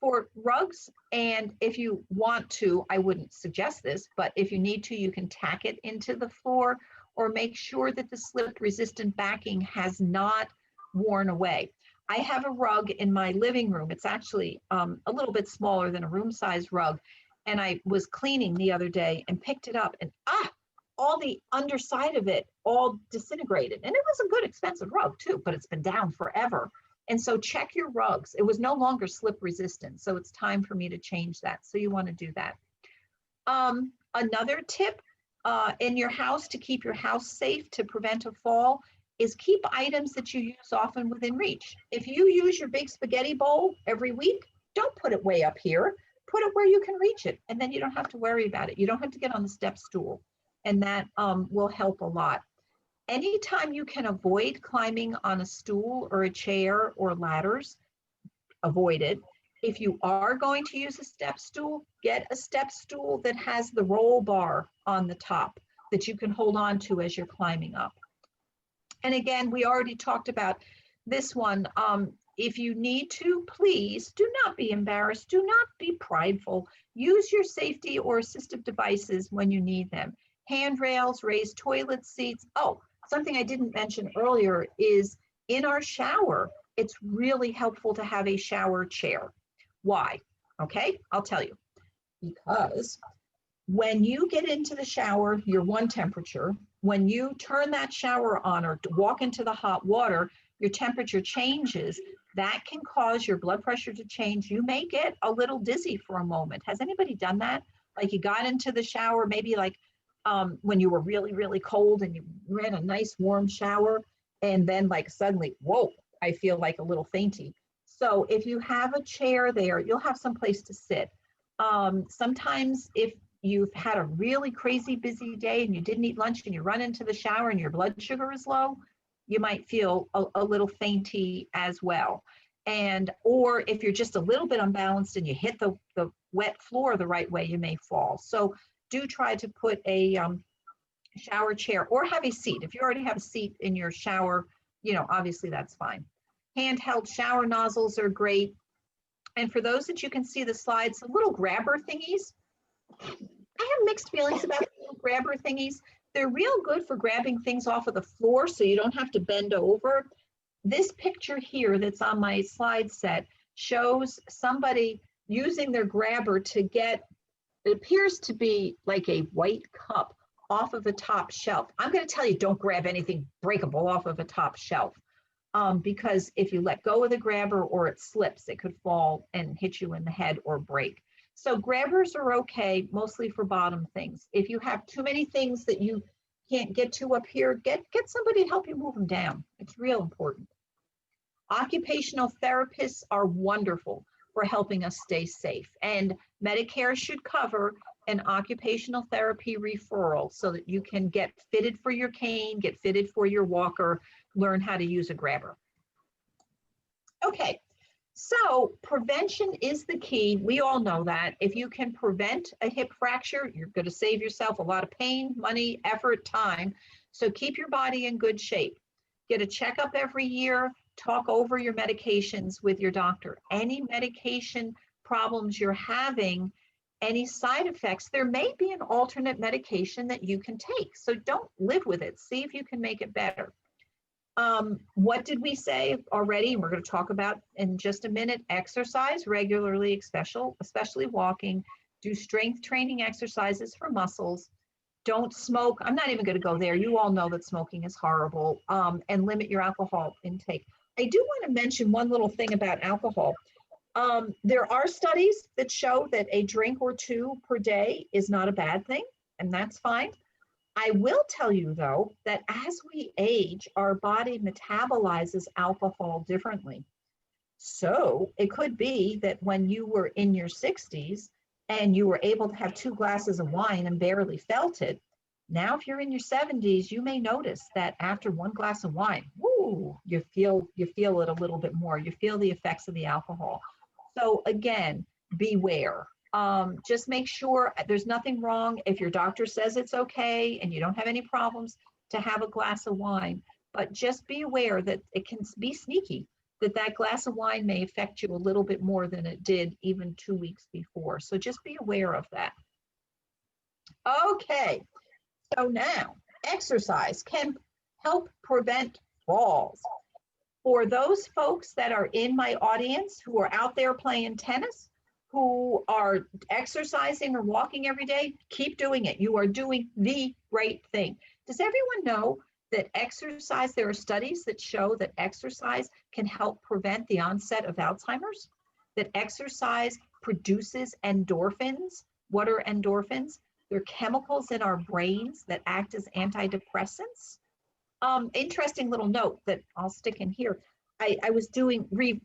for rugs, and if you want to, I wouldn't suggest this, but if you need to, you can tack it into the floor, or make sure that the slip-resistant backing has not worn away. I have a rug in my living room. It's actually a little bit smaller than a room-size rug, and I was cleaning the other day and picked it up, and all the underside of it all disintegrated. And it was a good, expensive rug too, but it's been down forever. And so check your rugs. It was no longer slip resistant. So it's time for me to change that. So you want to do that. Another tip in your house to keep your house safe to prevent a fall is keep items that you use often within reach. If you use your big spaghetti bowl every week, don't put it way up here. put it where you can reach it, and then you don't have to worry about it. You don't have to get on the step stool, and that will help a lot. Anytime you can avoid climbing on a stool or a chair or ladders, avoid it. If you are going to use a step stool, get a step stool that has the roll bar on the top that you can hold on to as you're climbing up. And again, we already talked about this one. If you need to, please do not be embarrassed. Do not be prideful. Use your safety or assistive devices when you need them. Handrails, raised toilet seats. Oh, something I didn't mention earlier is in our shower, it's really helpful to have a shower chair. Why? Okay, I'll tell you. Because when you get into the shower, you're one temperature. When you turn that shower on or walk into the hot water, your temperature changes. That can cause your blood pressure to change. You may get a little dizzy for a moment. Has anybody done that? Like you got into the shower, maybe like when you were really, really cold and you ran a nice warm shower, and then like suddenly, whoa, I feel like a little fainty. So if you have a chair there, you'll have some place to sit. Sometimes if you've had a really crazy busy day and you didn't eat lunch and you run into the shower and your blood sugar is low, you might feel a little fainty as well. And, or if you're just a little bit unbalanced and you hit the wet floor the right way, you may fall. So do try to put a shower chair or have a seat. If you already have a seat in your shower, you know, obviously that's fine. Handheld shower nozzles are great. And for those that you can see the slides, the little grabber thingies, I have mixed feelings about the little grabber thingies. They're real good for grabbing things off of the floor so you don't have to bend over. This picture here that's on my slide set shows somebody using their grabber to get, it appears to be like a white cup off of a top shelf. I'm going to tell you, don't grab anything breakable off of a top shelf because if you let go of the grabber or it slips, it could fall and hit you in the head or break. So grabbers are okay, mostly for bottom things. If you have too many things that you can't get to up here, get somebody to help you move them down. It's real important. Occupational therapists are wonderful for helping us stay safe. And Medicare should cover an occupational therapy referral so that you can get fitted for your cane, get fitted for your walker, learn how to use a grabber. Okay. So prevention is the key. We all know that. If you can prevent a hip fracture, you're going to save yourself a lot of pain, money, effort, time. So keep your body in good shape. Get a checkup every year. Talk over your medications with your doctor. Any medication problems you're having, any side effects, there may be an alternate medication that you can take. So don't live with it. See if you can make it better. What did we say already? We're going to talk about in just a minute. Exercise regularly, especially walking. Do strength training exercises for muscles. Don't smoke. I'm not even going to go there. You all know that smoking is horrible. And limit your alcohol intake. I do want to mention one little thing about alcohol. There are studies that show that a drink or two per day is not a bad thing, and that's fine. I will tell you, though, that as we age, our body metabolizes alcohol differently. So it could be that when you were in your 60s and you were able to have 2 glasses of wine and barely felt it, now if you're in your 70s, you may notice that after 1 glass of wine, woo, you feel it a little bit more. You feel the effects of the alcohol. So again, beware. Just make sure there's nothing wrong if your doctor says it's okay and you don't have any problems to have a glass of wine, but just be aware that it can be sneaky, that glass of wine may affect you a little bit more than it did even 2 weeks before. So just be aware of that. Okay, so now exercise can help prevent falls. For those folks that are in my audience who are out there playing tennis, who are exercising or walking every day, keep doing it. You are doing the right thing. Does everyone know that exercise, there are studies that show that exercise can help prevent the onset of Alzheimer's? That exercise produces endorphins. What are endorphins? They're chemicals in our brains that act as antidepressants. Interesting little note that I'll stick in here. I was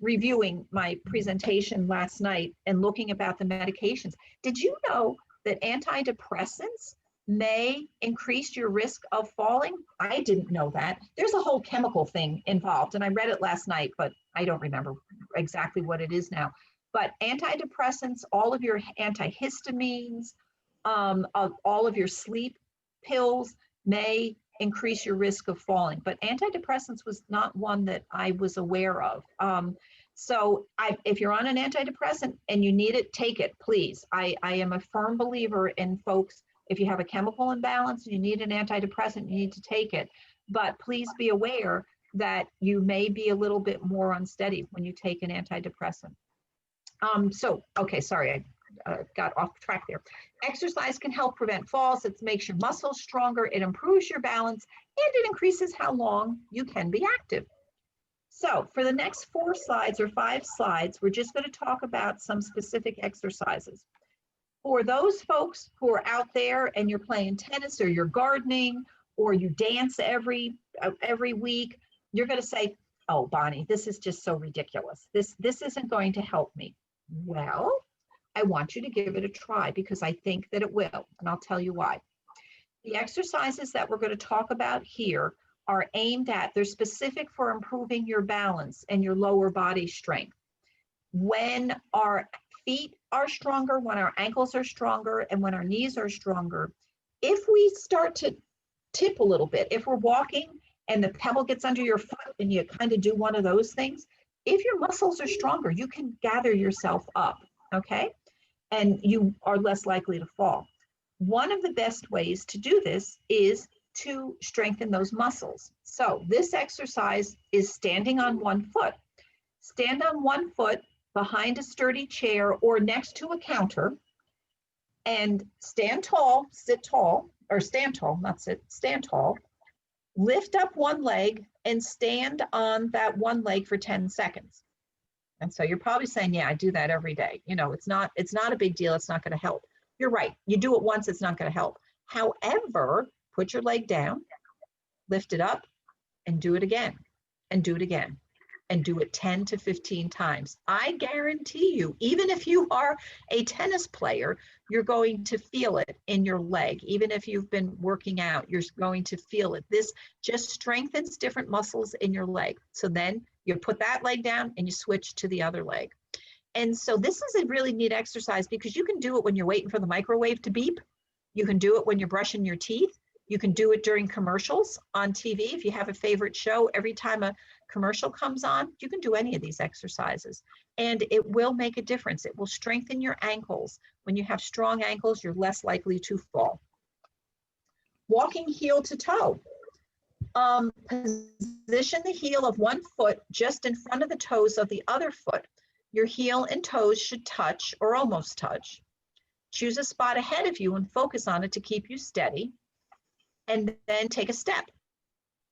reviewing my presentation last night and looking about the medications. Did you know that antidepressants may increase your risk of falling? I didn't know that. There's a whole chemical thing involved, and I read it last night, but I don't remember exactly what it is now. But antidepressants, all of your antihistamines, all of your sleep pills may increase your risk of falling. But antidepressants was not one that I was aware of. So if you're on an antidepressant and you need it, take it, please. I am a firm believer in folks, if you have a chemical imbalance and you need an antidepressant, you need to take it. But please be aware that you may be a little bit more unsteady when you take an antidepressant. Okay, sorry, I got off track there. Exercise can help prevent falls. It makes your muscles stronger. It improves your balance, and it increases how long you can be active. So for the next 4 slides or 5 slides, we're just going to talk about some specific exercises. For those folks who are out there and you're playing tennis or you're gardening or you dance every week, you're going to say, oh, Bonnie, this is just so ridiculous. This isn't going to help me. Well, I want you to give it a try because I think that it will, and I'll tell you why. The exercises that we're going to talk about here are aimed at, they're specific for improving your balance and your lower body strength. When our feet are stronger, when our ankles are stronger, and when our knees are stronger, if we start to tip a little bit, if we're walking and the pebble gets under your foot and you kind of do one of those things, if your muscles are stronger, you can gather yourself up, okay? And you are less likely to fall. One of the best ways to do this is to strengthen those muscles. So this exercise is standing on one foot. Stand on one foot behind a sturdy chair or next to a counter and stand tall, sit tall, or stand tall, not sit, stand tall. Lift up one leg and stand on that one leg for 10 seconds. And so you're probably saying, yeah, I do that every day. You know, it's not a big deal. It's not going to help. You're right. You do it once, it's not going to help. However, put your leg down, lift it up, and do it again, and do it again, and do it 10 to 15 times. I guarantee you, even if you are a tennis player, you're going to feel it in your leg. Even if you've been working out, you're going to feel it. This just strengthens different muscles in your leg. So then you put that leg down and you switch to the other leg. And so this is a really neat exercise because you can do it when you're waiting for the microwave to beep. You can do it when you're brushing your teeth. You can do it during commercials on TV. If you have a favorite show, every time a commercial comes on, you can do any of these exercises. And it will make a difference. It will strengthen your ankles. When you have strong ankles, you're less likely to fall. Walking heel to toe. Position the heel of one foot just in front of the toes of the other foot. Your heel and toes should touch or almost touch. Choose a spot ahead of you and focus on it to keep you steady. And then take a step.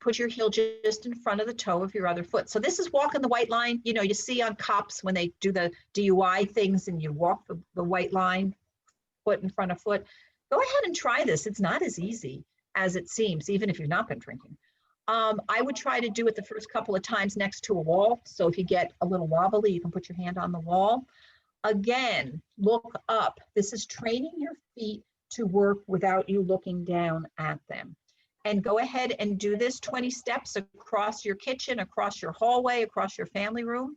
Put your heel just in front of the toe of your other foot. So this is walking the white line. You know, you see on cops when they do the DUI things and you walk the white line, foot in front of foot. Go ahead and try this. It's not as easy as it seems, even if you've not been drinking. I would try to do it the first couple of times next to a wall. So if you get a little wobbly, you can put your hand on the wall. Again, look up. This is training your feet to work without you looking down at them. And go ahead and do this 20 steps across your kitchen, across your hallway, across your family room.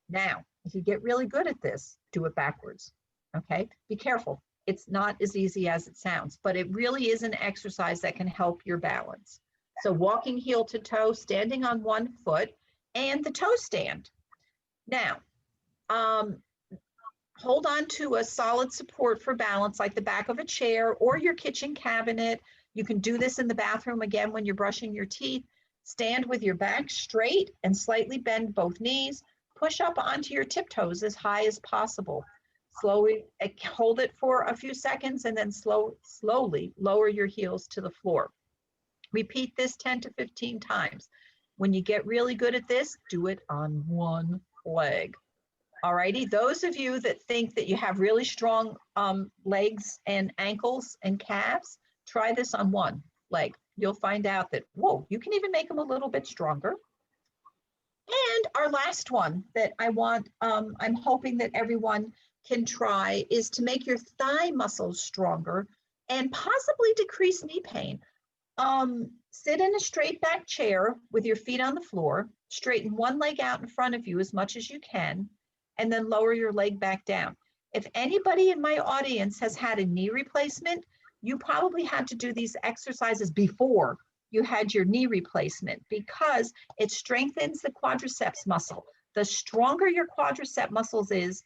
Now, if you get really good at this, do it backwards, okay? Be careful. It's not as easy as it sounds, but it really is an exercise that can help your balance. So walking heel to toe, standing on one foot, and the toe stand. Now, hold on to a solid support for balance like the back of a chair or your kitchen cabinet. You can do this in the bathroom again when you're brushing your teeth. Stand with your back straight and slightly bend both knees. Push up onto your tiptoes as high as possible. Slowly hold it for a few seconds and then slowly lower your heels to the floor. Repeat this 10 to 15 times. When you get really good at this, do it on one leg. All righty, those of you that think that you have really strong legs and ankles and calves, try this on one leg. You'll find out that, whoa, you can even make them a little bit stronger. And our last one that I'm hoping that everyone can try is to make your thigh muscles stronger and possibly decrease knee pain. Sit in a straight back chair with your feet on the floor, straighten one leg out in front of you as much as you can, and then lower your leg back down. If anybody in my audience has had a knee replacement, you probably had to do these exercises before you had your knee replacement because it strengthens the quadriceps muscle. The stronger your quadricep muscles is,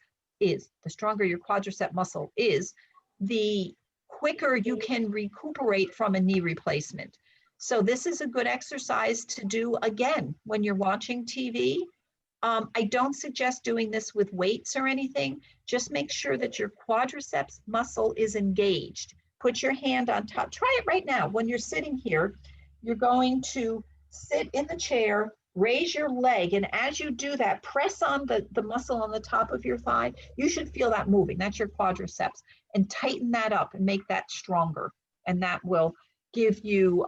the quicker you can recuperate from a knee replacement. So this is a good exercise to do again when you're watching TV. I don't suggest doing this with weights or anything. Just make sure that your quadriceps muscle is engaged. Put your hand on top. Try it right now. When you're sitting here, you're going to sit in the chair, raise your leg, and as you do that, press on the muscle on the top of your thigh. You should feel that moving. That's your quadriceps. And tighten that up and make that stronger. And that will give you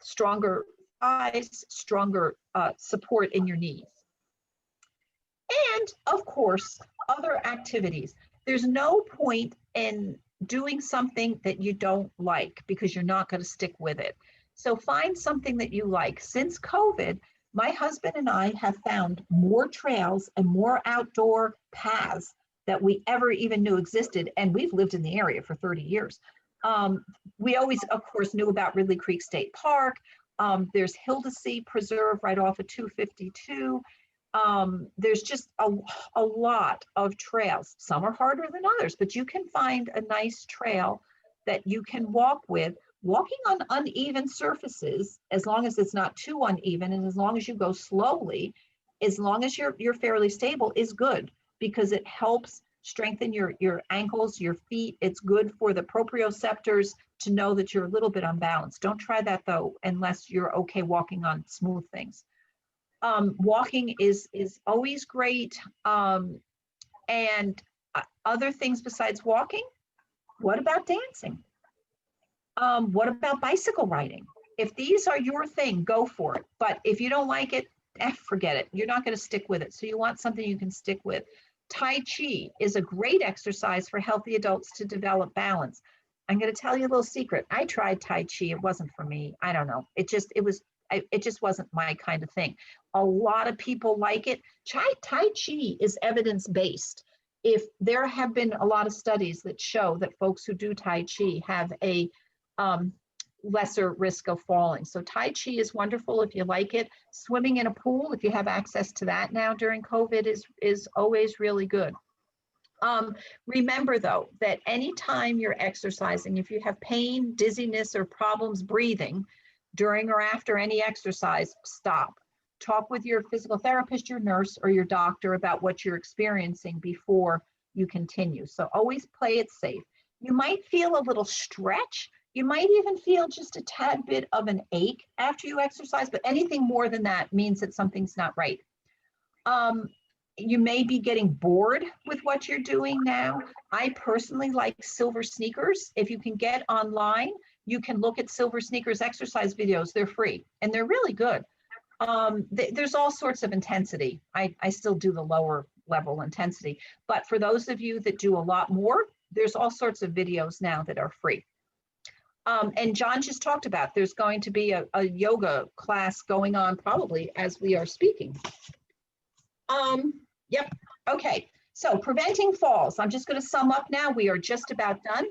stronger thighs, stronger support in your knees. And of course, other activities. There's no point in doing something that you don't like because you're not going to stick with it. So find something that you like. Since COVID, my husband and I have found more trails and more outdoor paths that we ever even knew existed. And we've lived in the area for 30 years. We always, of course, knew about Ridley Creek State Park. There's Hildesee Preserve right off of 252. There's just a lot of trails. Some are harder than others, but you can find a nice trail that you can walk with. Walking on uneven surfaces, as long as it's not too uneven and as long as you go slowly, as long as you're fairly stable, is good because it helps strengthen your ankles, your feet. It's good for the proprioceptors to know that you're a little bit unbalanced. Don't try that though, unless you're okay walking on smooth things. Walking is always great. And other things besides walking, what about dancing? What about bicycle riding? If these are your thing, go for it. But if you don't like it, forget it. You're not going to stick with it. So you want something you can stick with. Tai Chi is a great exercise for healthy adults to develop balance. I'm going to tell you a little secret. I tried Tai Chi. It wasn't for me. I don't know. It just wasn't my kind of thing. A lot of people like it. Tai Chi is evidence-based. If there have been a lot of studies that show that folks who do Tai Chi have a lesser risk of falling. So Tai Chi is wonderful if you like it. Swimming in a pool, if you have access to that now during COVID, is always really good. Remember though, that anytime you're exercising, if you have pain, dizziness, or problems breathing during or after any exercise, stop. Talk with your physical therapist, your nurse, or your doctor about what you're experiencing before you continue. So always play it safe. You might feel a little stretch. You might even feel just a tad bit of an ache after you exercise, but anything more than that means that something's not right. You may be getting bored with what you're doing now. I personally like Silver Sneakers. If you can get online, you can look at Silver Sneakers exercise videos. They're free and they're really good. There's all sorts of intensity. I still do the lower level intensity, but for those of you that do a lot more, there's all sorts of videos now that are free. And John just talked about, there's going to be a yoga class going on probably as we are speaking. Yep, okay, so preventing falls. I'm just going to sum up now. We are just about done.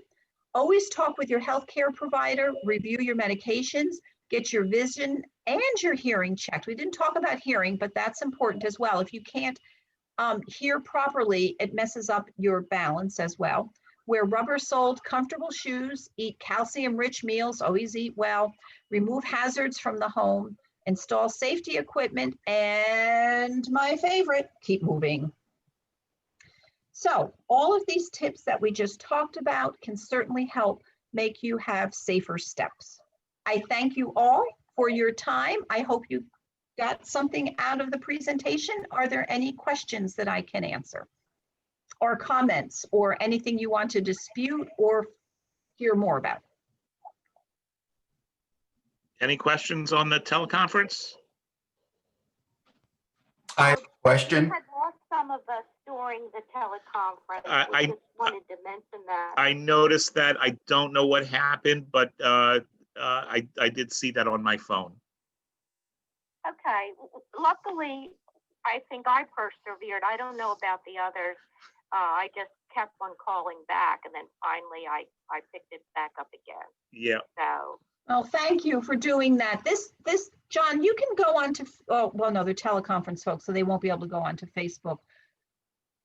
Always talk with your healthcare provider, review your medications, get your vision and your hearing checked. We didn't talk about hearing, but that's important as well. If you can't hear properly, it messes up your balance as well. Wear rubber-soled, comfortable shoes, eat calcium-rich meals, always eat well, remove hazards from the home, install safety equipment, and my favorite, keep moving. So all of these tips that we just talked about can certainly help make you have safer steps. I thank you all for your time. I hope you got something out of the presentation. Are there any questions that I can answer? Or comments or anything you want to dispute or hear more about? Any questions on the teleconference? I have a question. You had lost some of us during the teleconference. I just wanted to mention that. I noticed that. I don't know what happened, but I did see that on my phone. Okay. Luckily, I think I persevered. I don't know about the others. I just kept on calling back, and then finally I picked it back up again. Yeah. So. Well, thank you for doing that. This, John, you can go on to, oh, well, no, they're teleconference folks, so they won't be able to go on to Facebook.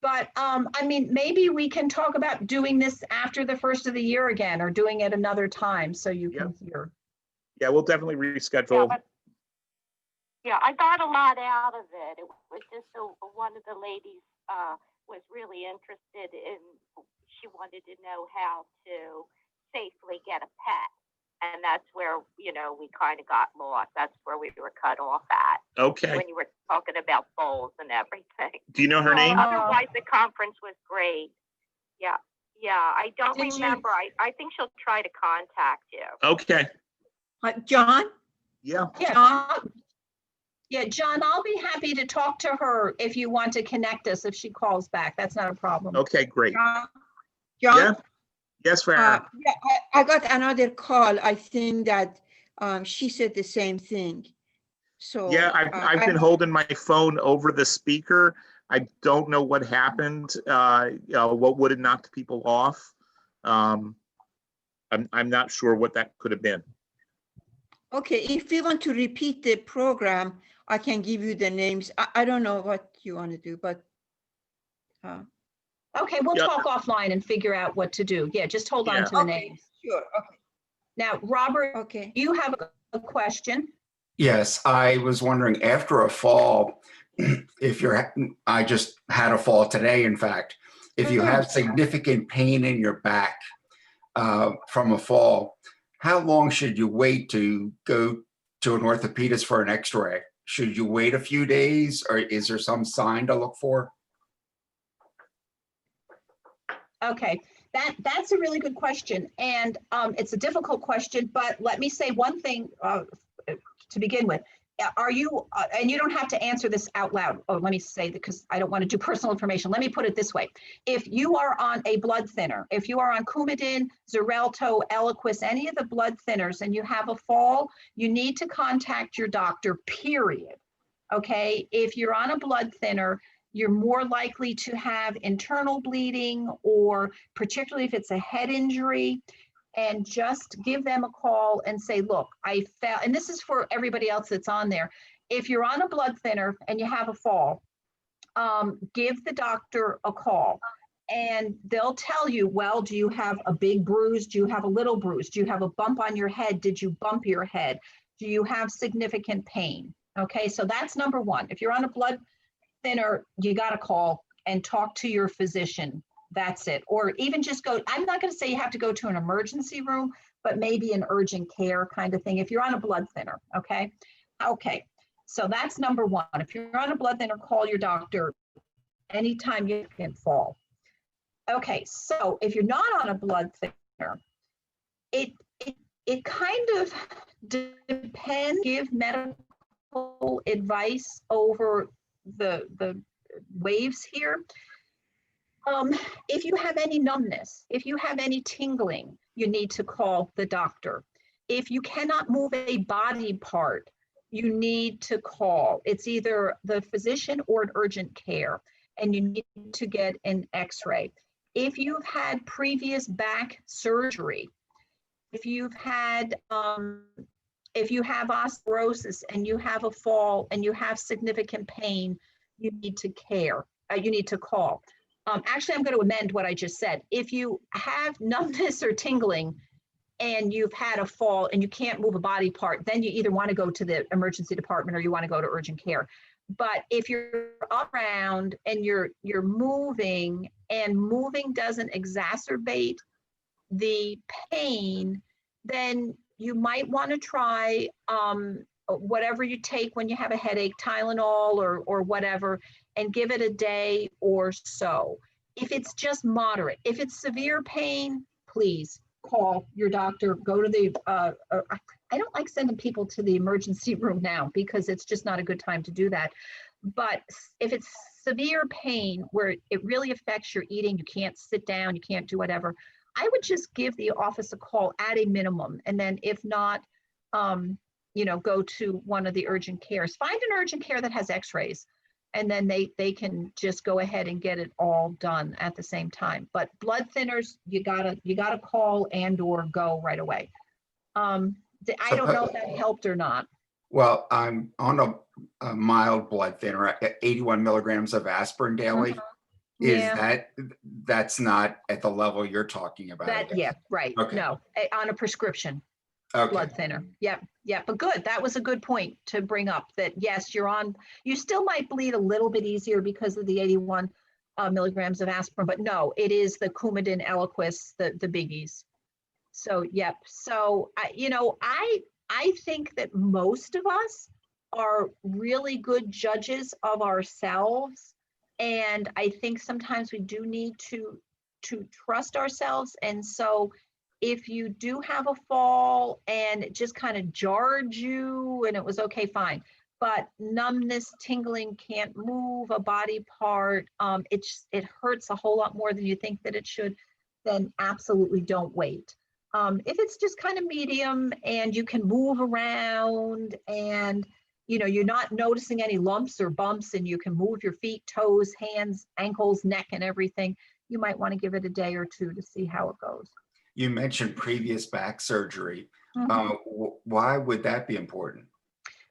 But I mean, maybe we can talk about doing this after the first of the year again, or doing it another time so you can hear. Yeah, we'll definitely reschedule. Yeah, I got a lot out of it. It was just one of the ladies was really interested in, she wanted to know how to safely get a pet. And that's where, we kind of got lost. That's where we were cut off at. Okay. When you were talking about bowls and everything. Do you know her name? Otherwise, the conference was great. Yeah. I don't remember. I think she'll try to contact you. Okay. John? Yeah. Yeah, John, I'll be happy to talk to her if you want to connect us if she calls back. That's not a problem. Okay, great. John? Yeah. Yes, Farah. Yeah, I got another call. I think that she said the same thing. So Yeah, I've been holding my phone over the speaker. I don't know what happened. What would have knocked people off? I'm not sure what that could have been. Okay, if you want to repeat the program, I can give you the names. I don't know what you want to do, but. Okay, we'll talk offline and figure out what to do. Yeah, just hold on to the names. Sure. Okay. Now, Robert, Okay. you have a question? Yes, I was wondering, after a fall, I just had a fall today, in fact, if you have significant pain in your back from a fall, how long should you wait to go to an orthopedist for an x-ray? Should you wait a few days, or is there some sign to look for? Okay, that's a really good question. And it's a difficult question, but let me say one thing to begin with. Are you, and you don't have to answer this out loud. Oh, let me say that because I don't want to do personal information. Let me put it this way. If you are on a blood thinner, if you are on Coumadin, Xarelto, Eliquis, any of the blood thinners, and you have a fall, you need to contact your doctor, period. Okay, if you're on a blood thinner, you're more likely to have internal bleeding, or particularly if it's a head injury, and just give them a call and say, look, I fell, and this is for everybody else that's on there. If you're on a blood thinner and you have a fall, give the doctor a call and they'll tell you, well, do you have a big bruise? Do you have a little bruise? Do you have a bump on your head? Did you bump your head? Do you have significant pain? Okay, so that's number one. If you're on a blood thinner, you got to call and talk to your physician. That's it. Or even just go, I'm not going to say you have to go to an emergency room, but maybe an urgent care kind of thing if you're on a blood thinner. Okay. Okay. So that's number one. If you're on a blood thinner, call your doctor anytime you can fall. Okay. So if you're not on a blood thinner, it kind of depends. Give medical advice over the waves here. If you have any numbness, if you have any tingling, you need to call the doctor. If you cannot move a body part, you need to call. It's either the physician or an urgent care, and you need to get an x-ray. If you've had previous back surgery, if you've had, if you have osteoporosis and you have a fall and you have significant pain, you need to you need to call. Actually, I'm going to amend what I just said. If you have numbness or tingling and you've had a fall and you can't move a body part, then you either want to go to the emergency department or you want to go to urgent care. But if you're around and you're moving and moving doesn't exacerbate the pain, then you might want to try whatever you take when you have a headache, Tylenol or whatever, and give it a day or so. If it's just moderate, if it's severe pain, please call your doctor, go to the, I don't like sending people to the emergency room now because it's just not a good time to do that. But if it's severe pain where it really affects your eating, you can't sit down, you can't do whatever, I would just give the office a call at a minimum. And then if not, go to one of the urgent cares. Find an urgent care that has x-rays, and then they can just go ahead and get it all done at the same time. But blood thinners, you gotta call and or go right away. I don't know if that helped or not. Well, I'm on a mild blood thinner at 81 milligrams of aspirin daily. Yeah. That's not at the level you're talking about? I guess. Yeah, right. Okay. No, on a prescription Okay. blood thinner. Yeah, but good. That was a good point to bring up, that yes, you still might bleed a little bit easier because of the 81 milligrams of aspirin, but no, it is the Coumadin, Eliquis, the biggies. So, yep. So, I think that most of us are really good judges of ourselves. And I think sometimes we do need to trust ourselves. And so if you do have a fall and it just kind of jarred you and it was okay, fine. But numbness, tingling, can't move a body part, it hurts a whole lot more than you think that it should, then absolutely don't wait. If it's just kind of medium and you can move around and you're not noticing any lumps or bumps and you can move your feet, toes, hands, ankles, neck, and everything, you might want to give it a day or two to see how it goes. You mentioned previous back surgery. Mhm. Why would that be important?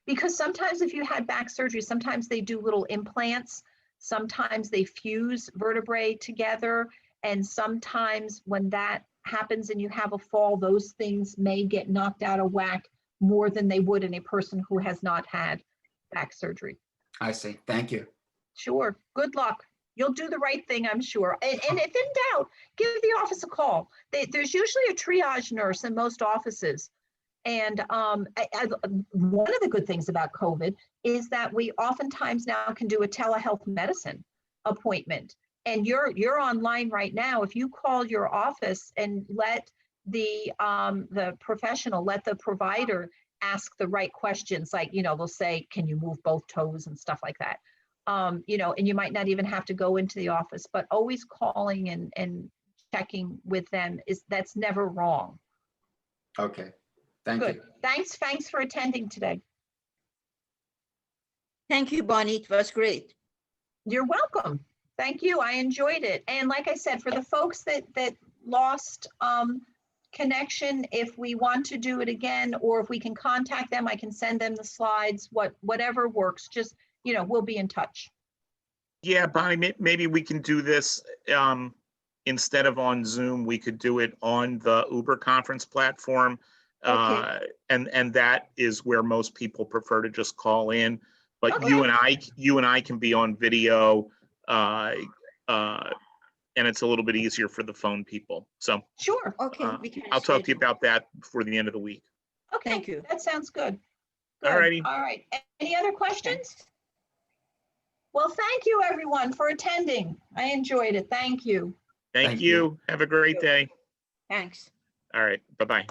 Because sometimes if you had back surgery, sometimes they do little implants, sometimes they fuse vertebrae together, and sometimes when that happens and you have a fall, those things may get knocked out of whack more than they would in a person who has not had back surgery. I see. Thank you. Sure. Good luck. You'll do the right thing, I'm sure. And if in doubt, give the office a call. There's usually a triage nurse in most offices. And one of the good things about COVID is that we oftentimes now can do a telehealth medicine appointment. And you're online right now. If you call your office and let the professional, let the provider ask the right questions, like, they'll say, can you move both toes and stuff like that. And you might not even have to go into the office, but always calling and checking with them that's never wrong. Okay. Thank Good. you. Thanks for attending today. Thank you, Bonnie. It was great. You're welcome. Thank you. I enjoyed it. And like I said, for the folks that lost connection, if we want to do it again, or if we can contact them, I can send them the slides, whatever works. Just, we'll be in touch. Yeah, Bonnie, maybe we can do this instead of on Zoom. We could do it on the Uber conference platform. Okay. And that is where most people prefer to just call in. But Okay. you and I can be on video, and it's a little bit easier for the phone people. So Sure. Okay. We can I'll talk to you schedule. about that before the end of the week. Okay. Thank you. That sounds good. Good. All righty. All right. Any other questions? Thanks. Well, thank you everyone for attending. I enjoyed it. Thank you. Thank you. Have a great day. Thanks. All right. Bye-bye.